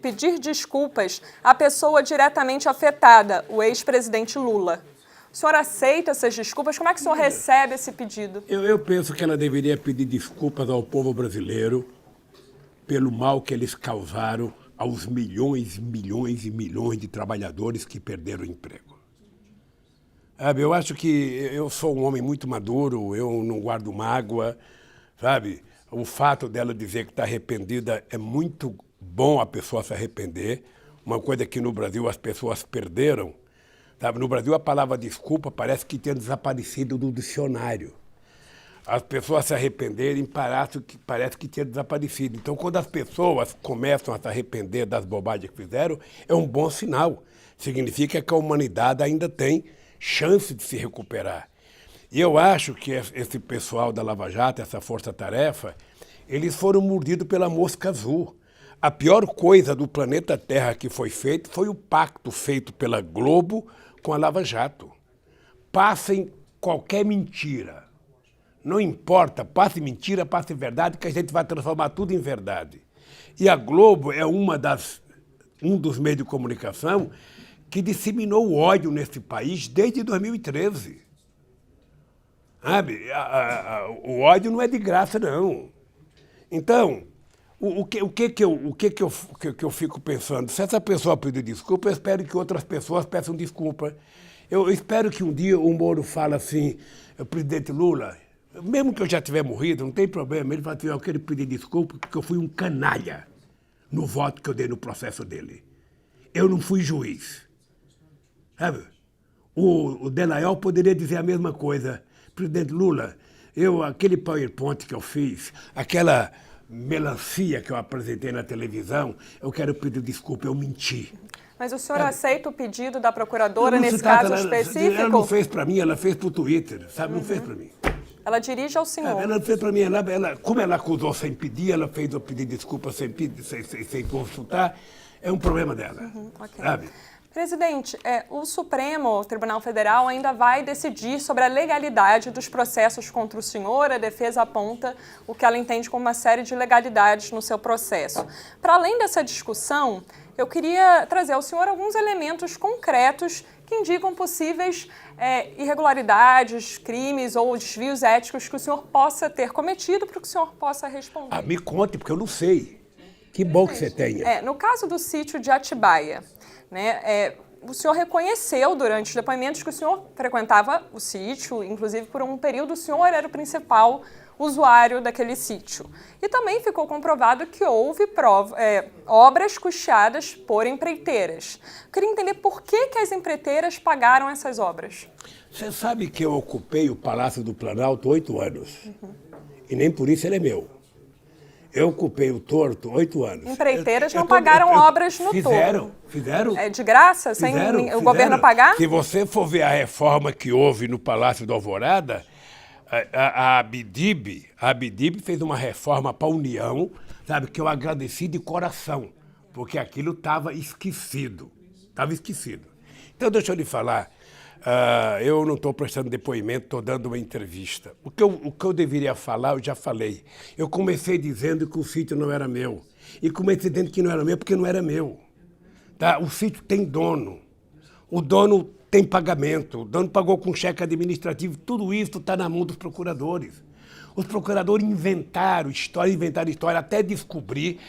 pedir desculpas à pessoa diretamente afetada, o ex-presidente Lula. O senhor aceita essas desculpas? Como é que o senhor recebe esse pedido? Eu penso que ela deveria pedir desculpas ao povo brasileiro pelo mal que eles causaram aos milhões e milhões e milhões de trabalhadores que perderam o emprego. Eu acho que eu sou um homem muito maduro, eu não guardo mágoa. Sabe, o fato dela dizer que está arrependida é muito bom a pessoa se arrepender. Uma coisa que no Brasil as pessoas perderam. Sabe, no Brasil a palavra desculpa parece que tinha desaparecido do dicionário. As pessoas se arrependerem parece que tinha desaparecido. Então, quando as pessoas começam a se arrepender das bobagens que fizeram, é um bom sinal. Significa que a humanidade ainda tem chance de se recuperar. E eu acho que esse pessoal da Lava Jato, essa força-tarefa, eles foram mordidos pela mosca azul. A pior coisa do planeta Terra que foi feito foi o pacto feito pela Globo com a Lava Jato. Passem qualquer mentira. Não importa, passe mentira, passe verdade, que a gente vai transformar tudo em verdade. E a Globo é um dos meios de comunicação que disseminou o ódio nesse país desde 2013. Sabe? O ódio não é de graça, não. Então, o que eu fico pensando? Se essa pessoa pedir desculpa, eu espero que outras pessoas peçam desculpa. Eu espero que um dia o Moro fale assim, presidente Lula, mesmo que eu já tiver morrido, não tem problema, ele fala assim, eu quero pedir desculpa porque eu fui um canalha no voto que eu dei no processo dele. Eu não fui juiz. Sabe? O Delayol poderia dizer a mesma coisa. Presidente Lula, aquele PowerPoint que eu fiz, aquela melancia que eu apresentei na televisão, eu quero pedir desculpa, eu menti. Mas o senhor aceita o pedido da procuradora nesse caso específico? Ela não fez para mim, ela fez para o Twitter, sabe? Não fez para mim. Ela dirige ao senhor. Ela fez para mim, como ela acusou sem pedir, ela fez eu pedir desculpa sem consultar, é um problema dela, Okay. sabe? Presidente, o Supremo Tribunal Federal ainda vai decidir sobre a legalidade dos processos contra o senhor. A defesa aponta o que ela entende como uma série de ilegalidades no seu processo. Para além dessa discussão, eu queria trazer ao senhor alguns elementos concretos que indicam possíveis irregularidades, crimes ou desvios éticos que o senhor possa ter cometido para que o senhor possa responder. Me conte, porque eu não sei. Que bom que você tenha. No caso do sítio de Atibaia, né, o senhor reconheceu durante os depoimentos que o senhor frequentava o sítio, inclusive por um período o senhor era o principal usuário daquele sítio. E também ficou comprovado que houve obras custeadas por empreiteiras. Eu queria entender por que as empreiteiras pagaram essas obras. Você sabe que eu ocupei o Palácio do Planalto 8 anos. E nem por isso ele é meu. Eu ocupei o Torto 8 anos. Empreiteiras não pagaram obras no Torto. Fizeram. É de graça, sem o governo pagar? Se você for ver a reforma que houve no Palácio do Alvorada, a Abdib fez uma reforma para a União, sabe, que eu agradeci de coração, porque aquilo estava esquecido. Estava esquecido. Então, deixa eu lhe falar, eu não estou prestando depoimento, estou dando uma entrevista. O que eu deveria falar, eu já falei. Eu comecei dizendo que o sítio não era meu. E comecei dizendo que não era meu porque não era meu. Tá? O sítio tem dono. O dono tem pagamento. O dono pagou com cheque administrativo. Tudo isso está na mão dos procuradores. Os procuradores inventaram história, até descobrir,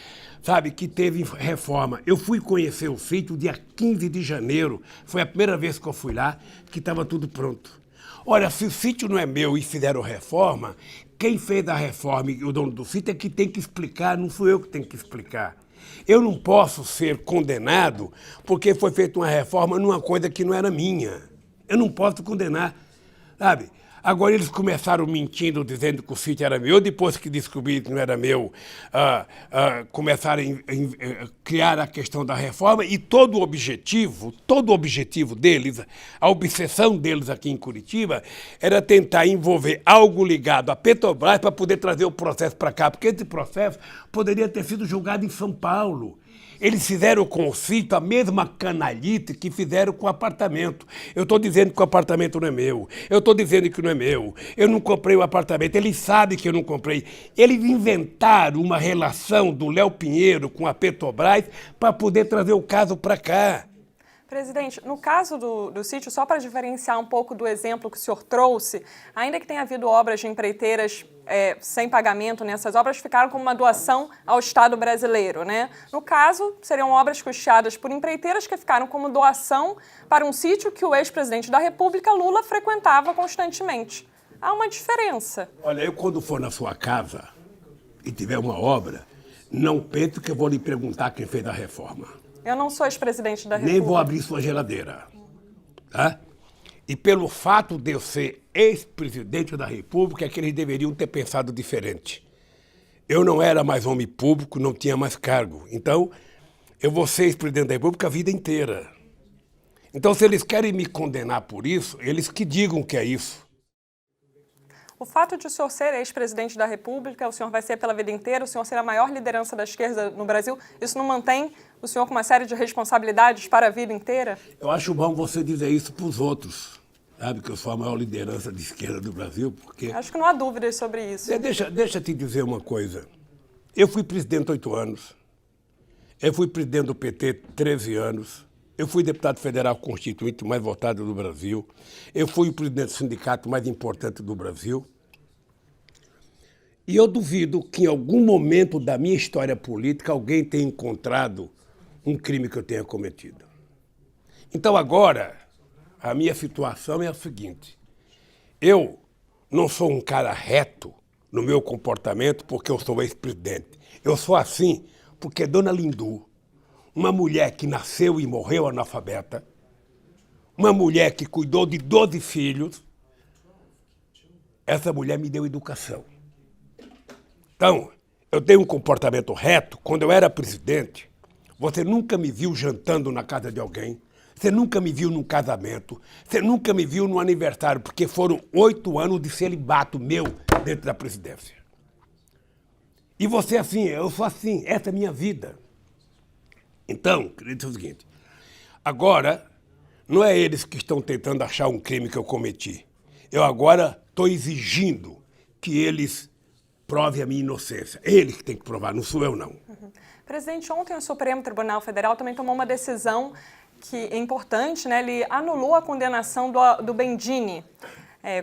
sabe, que teve reforma. Eu fui conhecer o sítio dia 15 de janeiro, foi a primeira vez que eu fui lá, que estava tudo pronto. Olha, se o sítio não é meu e fizeram reforma, quem fez a reforma e o dono do sítio é que tem que explicar, não sou eu que tenho que explicar. Eu não posso ser condenado porque foi feita uma reforma numa coisa que não era minha. Eu não posso condenar, sabe? Agora eles começaram mentindo, dizendo que o sítio era meu, depois que descobriram que não era meu, começaram a criar a questão da reforma e todo o objetivo deles, a obsessão deles aqui em Curitiba, era tentar envolver algo ligado à Petrobras para poder trazer o processo para cá, porque esse processo poderia ter sido julgado em São Paulo. Eles fizeram com o sítio a mesma canalhite que fizeram com o apartamento. Eu estou dizendo que o apartamento não é meu. Eu estou dizendo que não é meu. Eu não comprei o apartamento. Eles sabem que eu não comprei. Eles inventaram uma relação do Léo Pinheiro com a Petrobras para poder trazer o caso para cá. Presidente, no caso do sítio, só para diferenciar um pouco do exemplo que o senhor trouxe, ainda que tenha havido obras de empreiteiras sem pagamento nessas obras, ficaram como uma doação ao Estado brasileiro, né? No caso, seriam obras custeadas por empreiteiras que ficaram como doação para um sítio que o ex-presidente da República, Lula, frequentava constantemente. Há uma diferença. Olha, eu quando for na sua casa e tiver uma obra, não pense que eu vou lhe perguntar quem fez a reforma. Eu não sou ex-presidente da República. Nem vou abrir sua geladeira. Tá? E pelo fato de eu ser ex-presidente da República, é que eles deveriam ter pensado diferente. Eu não era mais homem público, não tinha mais cargo. Então, eu vou ser ex-presidente da República a vida inteira. Então, se eles querem me condenar por isso, eles que digam que é isso. O fato de o senhor ser ex-presidente da República, o senhor vai ser pela vida inteira, o senhor ser a maior liderança da esquerda no Brasil, isso não mantém o senhor com uma série de responsabilidades para a vida inteira? Eu acho bom você dizer isso para os outros, sabe, que eu sou a maior liderança de esquerda do Brasil, porque... Acho que não há dúvidas sobre isso. Deixa eu te dizer uma coisa. Eu fui presidente 8 anos, eu fui presidente do PT 13 anos, eu fui deputado federal constituinte mais votado do Brasil. Eu fui o presidente do sindicato mais importante do Brasil. E eu duvido que em algum momento da minha história política alguém tenha encontrado um crime que eu tenha cometido. Então agora, a minha situação é a seguinte. Eu não sou um cara reto no meu comportamento porque eu sou ex-presidente. Eu sou assim porque Dona Lindu, uma mulher que nasceu e morreu analfabeta, uma mulher que cuidou de 12 filhos, essa mulher me deu educação. Então, eu tenho um comportamento reto. Quando eu era presidente, você nunca me viu jantando na casa de alguém, você nunca me viu num casamento, você nunca me viu num aniversário, porque foram 8 anos de celibato meu dentro da presidência. E você assim, eu sou assim, essa é a minha vida. Então, queria dizer o seguinte, agora não é eles que estão tentando achar um crime que eu cometi. Eu agora estou exigindo que eles provem a minha inocência. Eles que têm que provar, não sou eu, não. Presidente, ontem o Supremo Tribunal Federal também tomou uma decisão que é importante, né? Ele anulou a condenação do Bendini.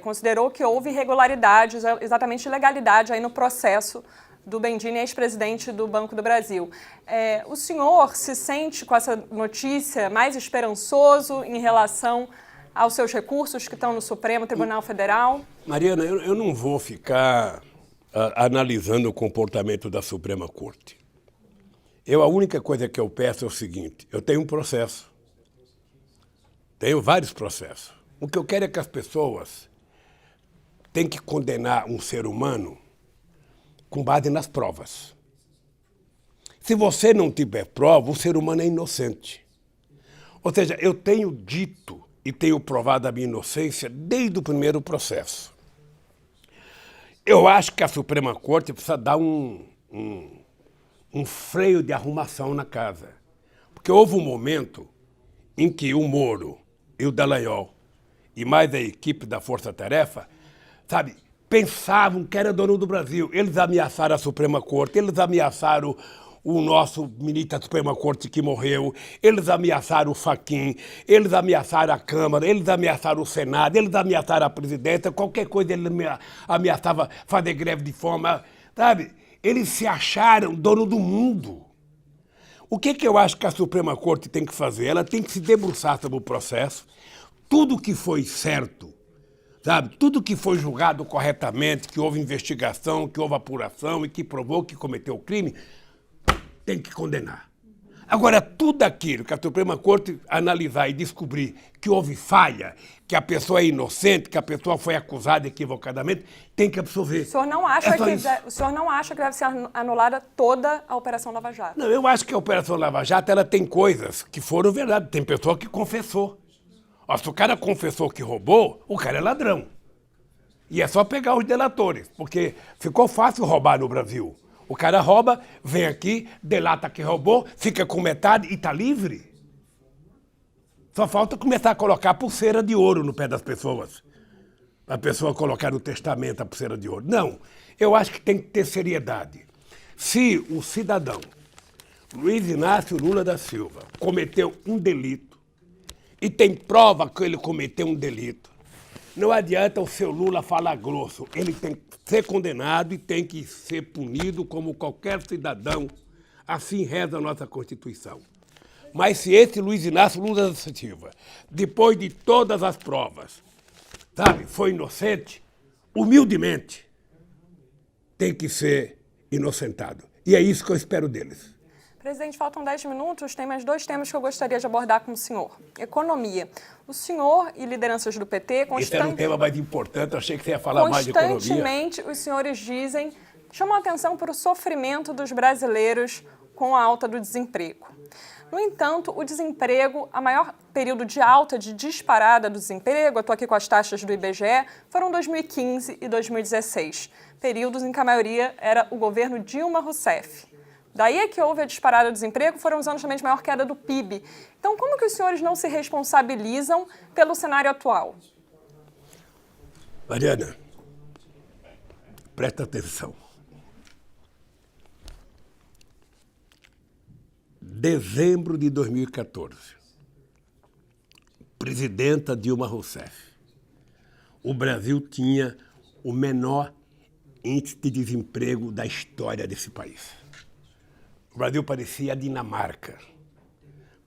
Considerou que houve irregularidades, exatamente ilegalidade aí no processo do Bendini, ex-presidente do Banco do Brasil. O senhor se sente com essa notícia mais esperançoso em relação aos seus recursos que estão no Supremo Tribunal Federal? Mariana, eu não vou ficar analisando o comportamento da Suprema Corte. A única coisa que eu peço é o seguinte: eu tenho um processo. Tenho vários processos. O que eu quero é que as pessoas têm que condenar um ser humano com base nas provas. Se você não tiver prova, o ser humano é inocente. Ou seja, eu tenho dito e tenho provado a minha inocência desde o primeiro processo. Eu acho que a Suprema Corte precisa dar um freio de arrumação na casa. Porque houve um momento em que o Moro e o Dallagnol e mais a equipe da Força Tarefa, sabe, pensavam que era dono do Brasil. Eles ameaçaram a Suprema Corte, eles ameaçaram o nosso ministro da Suprema Corte que morreu, eles ameaçaram o Fachin, eles ameaçaram a Câmara, eles ameaçaram o Senado, eles ameaçaram a presidência, qualquer coisa eles ameaçavam fazer greve de fome, sabe? Eles se acharam dono do mundo. O que eu acho que a Suprema Corte tem que fazer? Ela tem que se debruçar sobre o processo, tudo que foi certo, sabe? Tudo que foi julgado corretamente, que houve investigação, que houve apuração e que provou que cometeu o crime, tem que condenar. Agora, tudo aquilo que a Suprema Corte analisar e descobrir que houve falha, que a pessoa é inocente, que a pessoa foi acusada equivocadamente, tem que absolver. O senhor não acha que deve ser anulada toda a Operação Lava Jato? Não, eu acho que a Operação Lava Jato ela tem coisas que foram verdade. Tem pessoa que confessou. Ó, se o cara confessou que roubou, o cara é ladrão. E é só pegar os delatores, porque ficou fácil roubar no Brasil. O cara rouba, vem aqui, delata que roubou, fica com metade e está livre. Só falta começar a colocar pulseira de ouro no pé das pessoas. A pessoa colocar no testamento a pulseira de ouro. Não, eu acho que tem que ter seriedade. Se o cidadão Luiz Inácio Lula da Silva cometeu um delito e tem prova que ele cometeu um delito, não adianta o seu Lula falar grosso. Ele tem que ser condenado e tem que ser punido como qualquer cidadão. Assim reza a nossa Constituição. Mas se esse Luiz Inácio Lula da Silva, depois de todas as provas, sabe, foi inocente, humildemente, tem que ser inocentado. E é isso que eu espero deles. Presidente, faltam 10 minutos, tem mais 2 temas que eu gostaria de abordar com o senhor. Economia. O senhor e lideranças do PT... Esse era um tema mais importante, eu achei que você ia falar mais de economia. Constantemente, os senhores chamam a atenção para o sofrimento dos brasileiros com a alta do desemprego. No entanto, o desemprego, a maior período de alta, de disparada do desemprego, eu estou aqui com as taxas do IBGE, foram 2015 e 2016, períodos em que a maioria era o governo Dilma Rousseff. Daí é que houve a disparada do desemprego, foram os anos também de maior queda do PIB. Então, como que os senhores não se responsabilizam pelo cenário atual? Mariana, presta atenção. Dezembro de 2014, presidenta Dilma Rousseff. O Brasil tinha o menor índice de desemprego da história desse país. O Brasil parecia a Dinamarca,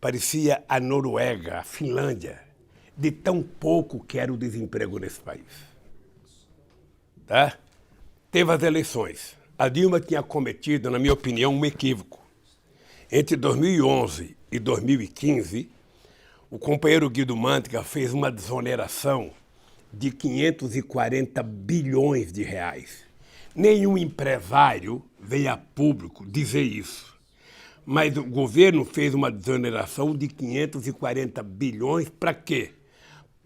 parecia a Noruega, a Finlândia, de tão pouco que era o desemprego nesse país. Tá? Teve as eleições. A Dilma tinha cometido, na minha opinião, um equívoco. Entre 2011 e 2015, o companheiro Guido Mantega fez uma desoneração de 540 bilhões de reais. Nenhum empresário veio a público dizer isso. Mas o governo fez uma desoneração de 540 bilhões para quê?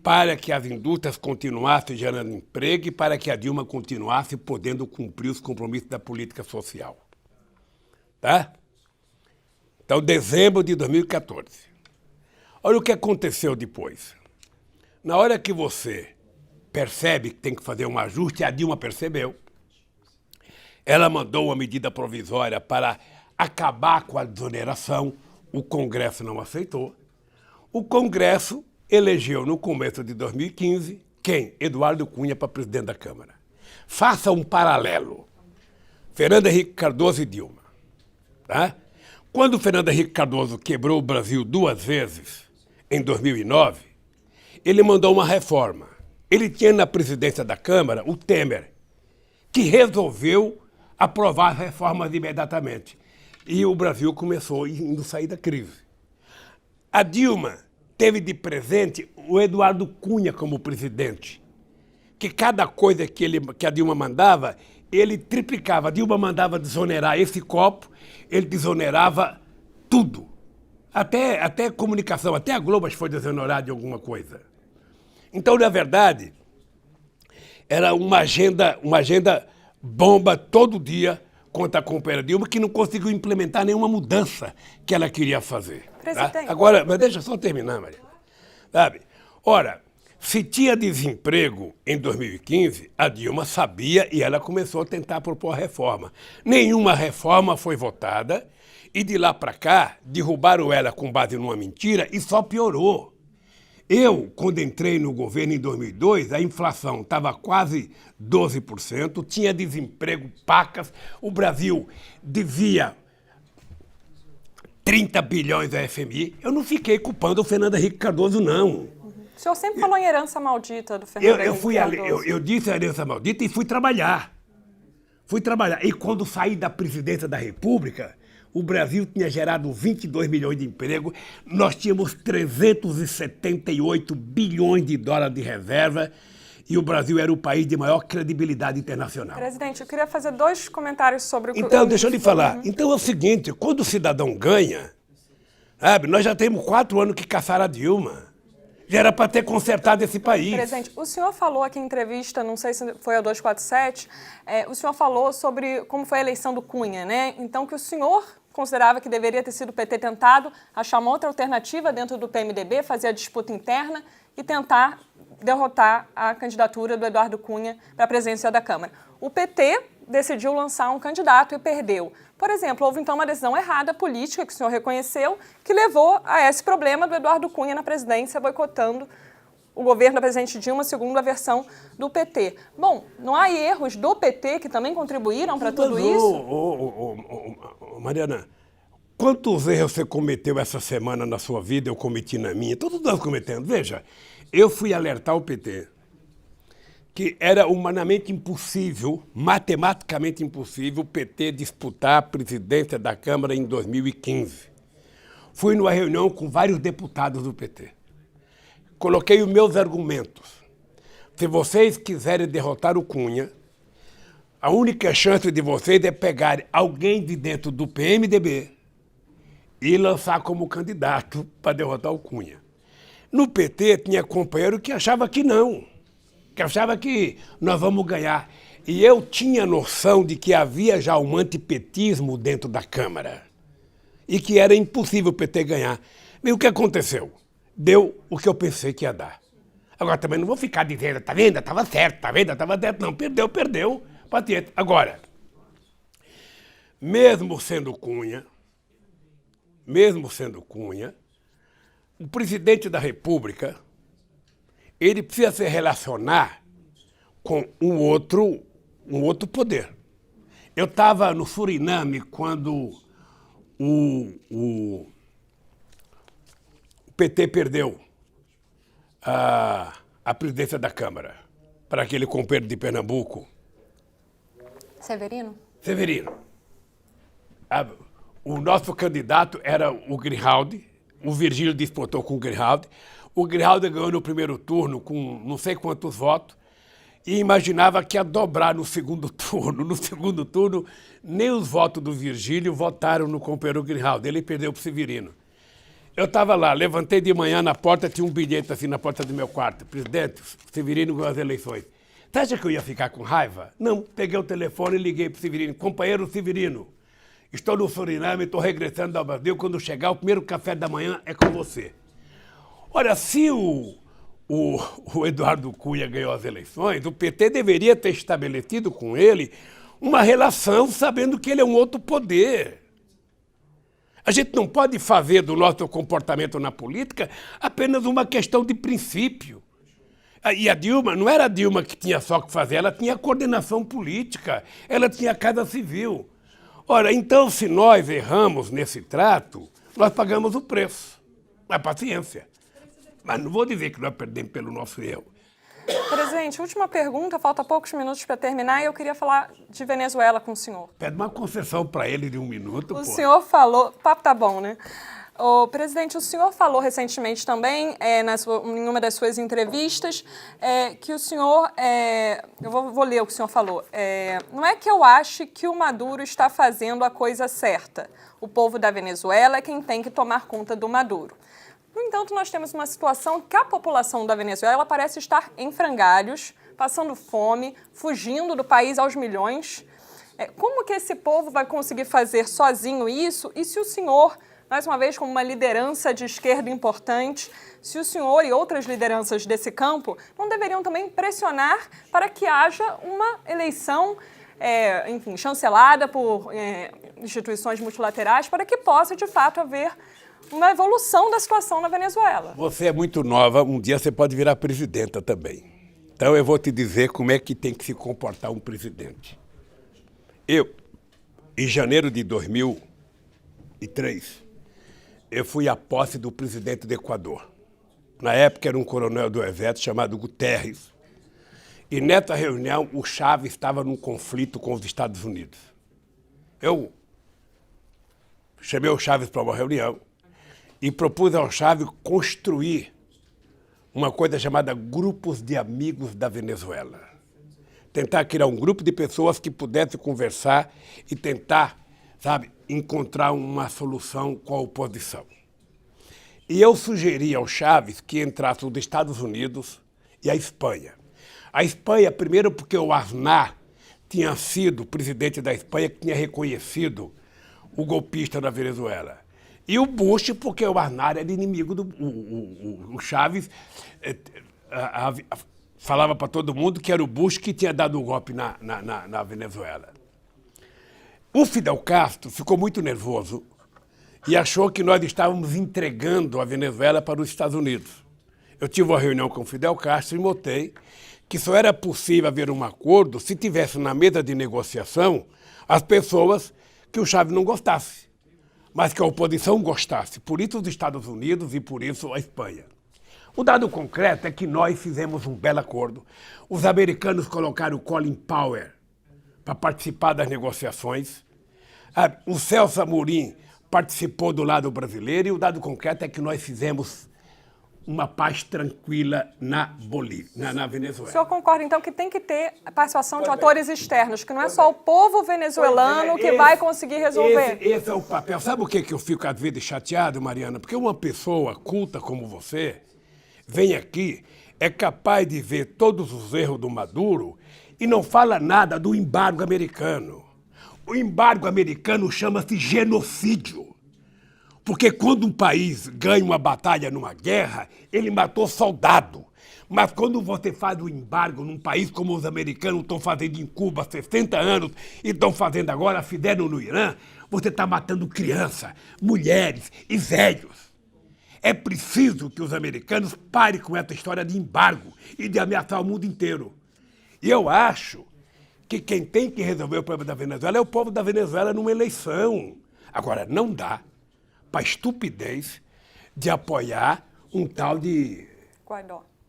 Para que as indústrias continuassem gerando emprego e para que a Dilma continuasse podendo cumprir os compromissos da política social. Tá? Então, dezembro de 2014. Olha o que aconteceu depois. Na hora que você percebe que tem que fazer um ajuste, a Dilma percebeu. Ela mandou uma medida provisória para acabar com a desoneração, o Congresso não aceitou. O Congresso elegeu no começo de 2015, quem? Eduardo Cunha para presidente da Câmara. Faça um paralelo. Fernando Henrique Cardoso e Dilma. Tá? Quando o Fernando Henrique Cardoso quebrou o Brasil 2 vezes, em 2009, ele mandou uma reforma. Ele tinha na presidência da Câmara o Temer, que resolveu aprovar as reformas imediatamente. E o Brasil começou a sair da crise. A Dilma teve de presente o Eduardo Cunha como presidente, que cada coisa que a Dilma mandava, ele triplicava. A Dilma mandava desonerar esse copo, ele desonerava tudo. Até comunicação, até a Globo foi desonerada de alguma coisa. Então, na verdade, era uma agenda bomba todo dia contra a companheira Dilma, que não conseguiu implementar nenhuma mudança que ela queria fazer. Tá? Agora, mas deixa eu só terminar, Maria. Sabe? Ora, se tinha desemprego em 2015, a Dilma sabia e ela começou a tentar propor reforma. Nenhuma reforma foi votada e de lá para cá derrubaram ela com base numa mentira e só piorou. Eu, quando entrei no governo em 2002, a inflação estava quase 12%, tinha desemprego, pacas, o Brasil devia 30 bilhões à FMI. Eu não fiquei culpando o Fernando Henrique Cardoso, não. O senhor sempre falou em herança maldita do Fernando Henrique Cardoso. Eu disse a herança maldita e fui trabalhar. E quando saí da presidência da República, o Brasil tinha gerado 22 milhões de empregos, nós tínhamos 378 bilhões de dólares de reserva e o Brasil era o país de maior credibilidade internacional. Presidente, eu queria fazer 2 comentários sobre o que... Então, deixa eu lhe falar. Então é o seguinte, quando o cidadão ganha, sabe, nós já temos 4 anos que caçaram a Dilma. Já era para ter consertado esse país. Presidente, o senhor falou aqui em entrevista, não sei se foi a 247, o senhor falou sobre como foi a eleição do Cunha, né? Então, que o senhor considerava que deveria ter sido o PT tentado achar uma outra alternativa dentro do PMDB, fazer a disputa interna e tentar derrotar a candidatura do Eduardo Cunha para a presidência da Câmara. O PT decidiu lançar um candidato e perdeu. Por exemplo, houve então uma decisão errada política, que o senhor reconheceu, que levou a esse problema do Eduardo Cunha na presidência, boicotando o governo da presidente Dilma, segundo a versão do PT. Bom, não há erros do PT que também contribuíram para tudo isso? Mariana, quantos erros você cometeu essa semana na sua vida, eu cometi na minha? Todos nós cometemos. Veja, eu fui alertar o PT que era humanamente impossível, matematicamente impossível, o PT disputar a presidência da Câmara em 2015. Fui numa reunião com vários deputados do PT. Coloquei os meus argumentos. Se vocês quiserem derrotar o Cunha, a única chance de vocês é pegar alguém de dentro do PMDB e lançar como candidato para derrotar o Cunha. No PT tinha companheiro que achava que não, que achava que nós vamos ganhar. E eu tinha noção de que havia já um antipetismo dentro da Câmara e que era impossível o PT ganhar. E o que aconteceu? Deu o que eu pensei que ia dar. Agora também não vou ficar dizendo, tá vendo? Estava certo, tá vendo? Estava certo. Não, perdeu. Paciente. Agora, mesmo sendo Cunha, o presidente da República, ele precisa se relacionar com um outro poder. Eu estava no Suriname quando o PT perdeu a presidência da Câmara para aquele companheiro de Pernambuco. Severino. O nosso candidato era o Grijaldi, o Virgílio disputou com o Grijaldi. O Grijaldi ganhou no primeiro turno com não sei quantos votos e imaginava que ia dobrar no segundo turno. No segundo turno, nem os votos do Virgílio votaram no companheiro Grijaldi. Ele perdeu para o Severino. Eu estava lá, levantei de manhã na porta, tinha um bilhete assim na porta do meu quarto. Presidente, o Severino ganhou as eleições. Você acha que eu ia ficar com raiva? Não, peguei o telefone e liguei para o Severino. Companheiro Severino, estou no Suriname, estou regressando ao Brasil. Quando chegar, o primeiro café da manhã é com você. Olha, se o Eduardo Cunha ganhou as eleições, o PT deveria ter estabelecido com ele uma relação sabendo que ele é um outro poder. A gente não pode fazer do nosso comportamento na política apenas uma questão de princípio. E a Dilma, não era a Dilma que tinha só que fazer, ela tinha coordenação política, ela tinha Casa Civil. Ora, então, se nós erramos nesse trato, nós pagamos o preço. Mas paciência. Mas não vou dizer que nós perdemos pelo nosso erro. Presidente, última pergunta, falta poucos minutos para terminar e eu queria falar de Venezuela com o senhor. Pede uma concessão para ele de 1 minuto, O pô. senhor falou... O papo tá bom, né? Ô, presidente, o senhor falou recentemente também, em uma das suas entrevistas, que o senhor... eu vou ler o que o senhor falou. Não é que eu ache que o Maduro está fazendo a coisa certa. O povo da Venezuela é quem tem que tomar conta do Maduro. No entanto, nós temos uma situação que a população da Venezuela parece estar em frangalhos, passando fome, fugindo do país aos milhões. Como que esse povo vai conseguir fazer sozinho isso? E se o senhor, mais uma vez, como uma liderança de esquerda importante, se o senhor e outras lideranças desse campo não deveriam também pressionar para que haja uma eleição, enfim, chancelada por instituições multilaterais, para que possa, de fato, haver uma evolução da situação na Venezuela? Você é muito nova, um dia você pode virar presidenta também. Então eu vou te dizer como é que tem que se comportar um presidente. Eu, em janeiro de 2003, eu fui à posse do presidente do Equador. Na época era um coronel do exército chamado Guterres. E nessa reunião o Chávez estava num conflito com os Estados Unidos. Eu chamei o Chávez para uma reunião e propus ao Chávez construir uma coisa chamada Grupos de Amigos da Venezuela. Tentar criar um grupo de pessoas que pudessem conversar e tentar, sabe, encontrar uma solução com a oposição. E eu sugeri ao Chávez que entrasse os Estados Unidos e a Espanha. A Espanha, primeiro porque o Aznar tinha sido presidente da Espanha, que tinha reconhecido o golpista na Venezuela. E o Bush, porque o Aznar era inimigo do... O Chávez falava para todo mundo que era o Bush que tinha dado o golpe na Venezuela. O Fidel Castro ficou muito nervoso e achou que nós estávamos entregando a Venezuela para os Estados Unidos. Eu tive uma reunião com o Fidel Castro e notei que só era possível haver um acordo se tivesse na mesa de negociação as pessoas que o Chávez não gostasse, mas que a oposição gostasse. Por isso os Estados Unidos e por isso a Espanha. O dado concreto é que nós fizemos um belo acordo. Os americanos colocaram o Colin Powell para participar das negociações. O Celso Amorim participou do lado brasileiro e o dado concreto é que nós fizemos uma paz tranquila na Bolívia, na Venezuela. O senhor concorda, então, que tem que ter a participação de atores externos, que não é só o povo venezuelano que vai conseguir resolver? Esse é o papel. Sabe o que eu fico às vezes chateado, Mariana? Porque uma pessoa culta como você vem aqui, é capaz de ver todos os erros do Maduro e não fala nada do embargo americano. O embargo americano chama-se genocídio. Porque quando um país ganha uma batalha numa guerra, ele matou soldado. Mas quando você faz o embargo num país como os americanos estão fazendo em Cuba há 60 anos e estão fazendo agora, fizeram no Irã, você está matando crianças, mulheres e velhos. É preciso que os americanos parem com essa história de embargo e de ameaçar o mundo inteiro. E eu acho que quem tem que resolver o problema da Venezuela é o povo da Venezuela numa eleição. Agora, não dá para a estupidez de apoiar um tal de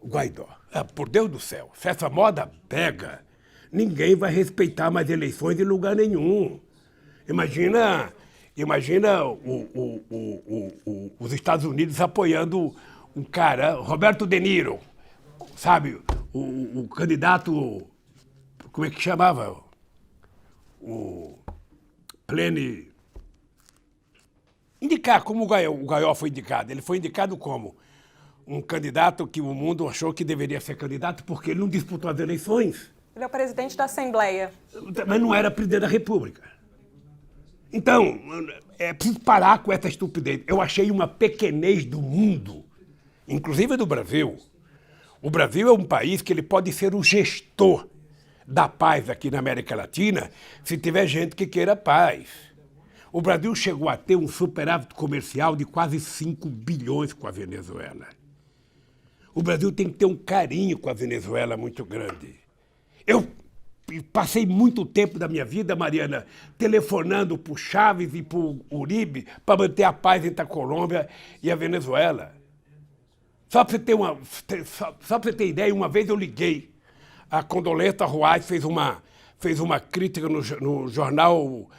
Guaidó. Por Deus do céu, se essa moda pega, ninguém vai respeitar mais eleições em lugar nenhum. Imagina os Estados Unidos apoiando um cara, Roberto De Niro, sabe? O candidato, como é que chamava? O Plene... Indicar como o Guaidó foi indicado. Ele foi indicado como um candidato que o mundo achou que deveria ser candidato porque ele não disputou as eleições. Ele é o presidente da Assembleia. Mas não era presidente da República. Então, é preciso parar com essa estupidez. Eu achei uma pequenez do mundo, inclusive do Brasil. O Brasil é um país que ele pode ser o gestor da paz aqui na América Latina se tiver gente que queira paz. O Brasil chegou a ter um superávit comercial de quase 5 bilhões com a Venezuela. O Brasil tem que ter um carinho com a Venezuela muito grande. Eu passei muito tempo da minha vida, Mariana, telefonando para o Chávez e para o Uribe para manter a paz entre a Colômbia e a Venezuela. Só para você ter ideia, uma vez eu liguei, a Condoleezza Rice fez uma crítica no jornal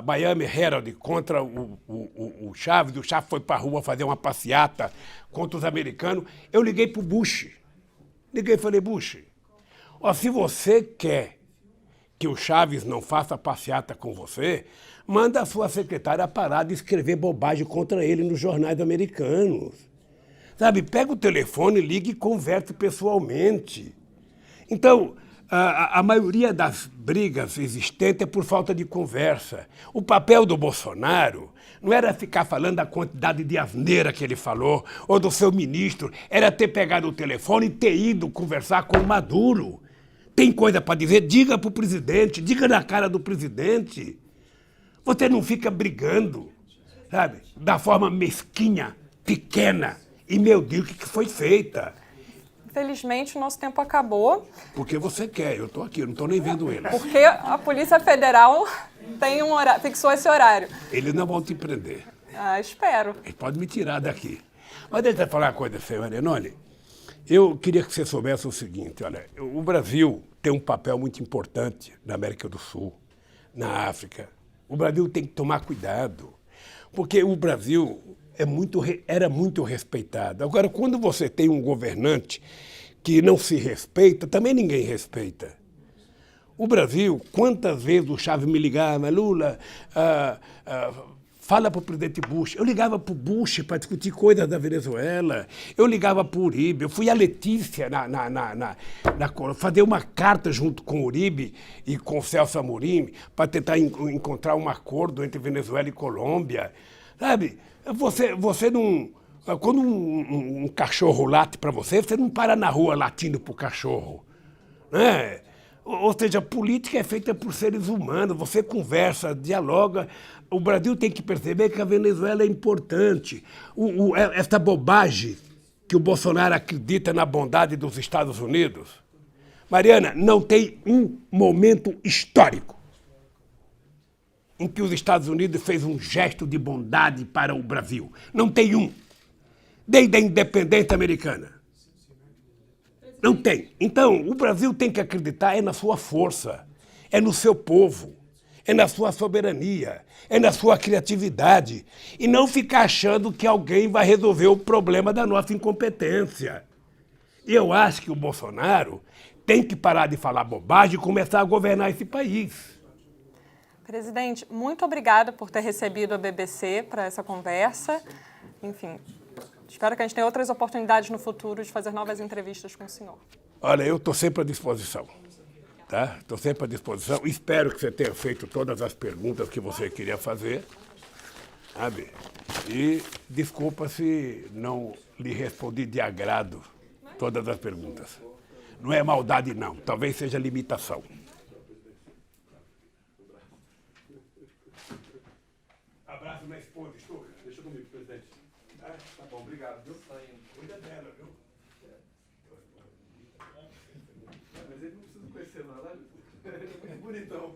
Miami Herald contra o Chávez. O Chávez foi para a rua fazer uma passeata contra os americanos. Eu liguei para o Bush. Liguei e falei, Bush, ó, se você quer que o Chávez não faça passeata com você, manda a sua secretária parar de escrever bobagem contra ele nos jornais americanos. Sabe, pega o telefone, ligue e converse pessoalmente. Então, a maioria das brigas existentes é por falta de conversa. O papel do Bolsonaro não era ficar falando da quantidade de asneira que ele falou, ou do seu ministro, era ter pegado o telefone e ter ido conversar com o Maduro. Tem coisa para dizer? Diga para o presidente, diga na cara do presidente. Você não fica brigando, sabe, da forma mesquinha, pequena. E, meu Deus, o que foi feita? Infelizmente, o nosso tempo acabou. Porque você quer, eu estou aqui, eu não estou nem vendo eles. Porque a Polícia Federal tem um horário, fixou esse horário. Eles não vão te prender. Ah, espero. Eles podem me tirar daqui. Mas deixa eu falar uma coisa, senhor Mariana. Eu queria que você soubesse o seguinte, olha, o Brasil tem um papel muito importante na América do Sul, na África. O Brasil tem que tomar cuidado, porque o Brasil era muito respeitado. Agora, quando você tem um governante que não se respeita, também ninguém respeita. O Brasil, quantas vezes o Chávez me ligava, Lula, fala para o presidente Bush. Eu ligava para o Bush para discutir coisas da Venezuela. Eu ligava para o Uribe. Eu fui a Letícia fazer uma carta junto com o Uribe e com o Celso Amorim para tentar encontrar um acordo entre Venezuela e Colômbia. Sabe? Você não... Quando um cachorro late para você, você não para na rua latindo para o cachorro. Né? Ou seja, a política é feita por seres humanos. Você conversa, dialoga. O Brasil tem que perceber que a Venezuela é importante. Essa bobagem que o Bolsonaro acredita na bondade dos Estados Unidos. Mariana, não tem um momento histórico em que os Estados Unidos fez um gesto de bondade para o Brasil. Não tem um. Desde a independência americana. Não tem. Então, o Brasil tem que acreditar na sua força, é no seu povo, é na sua soberania, é na sua criatividade. E não ficar achando que alguém vai resolver o problema da nossa incompetência. E eu acho que o Bolsonaro tem que parar de falar bobagem e começar a governar esse país. Presidente, muito obrigada por ter recebido a BBC para essa conversa. Enfim, espero que a gente tenha outras oportunidades no futuro de fazer novas entrevistas com o senhor. Olha, eu estou sempre à disposição. Tá? Estou sempre à disposição. Espero que você tenha feito todas as perguntas que você queria fazer. Sabe? E desculpa se não lhe respondi de agrado todas as perguntas. Não é maldade, não. Talvez seja limitação. Abraço na esposa, Stuka. Deixa comigo, presidente. Tá bom, obrigado, viu? Cuida dela, viu? Mas ele não precisa conhecer, não, né? Ele é muito bonitão.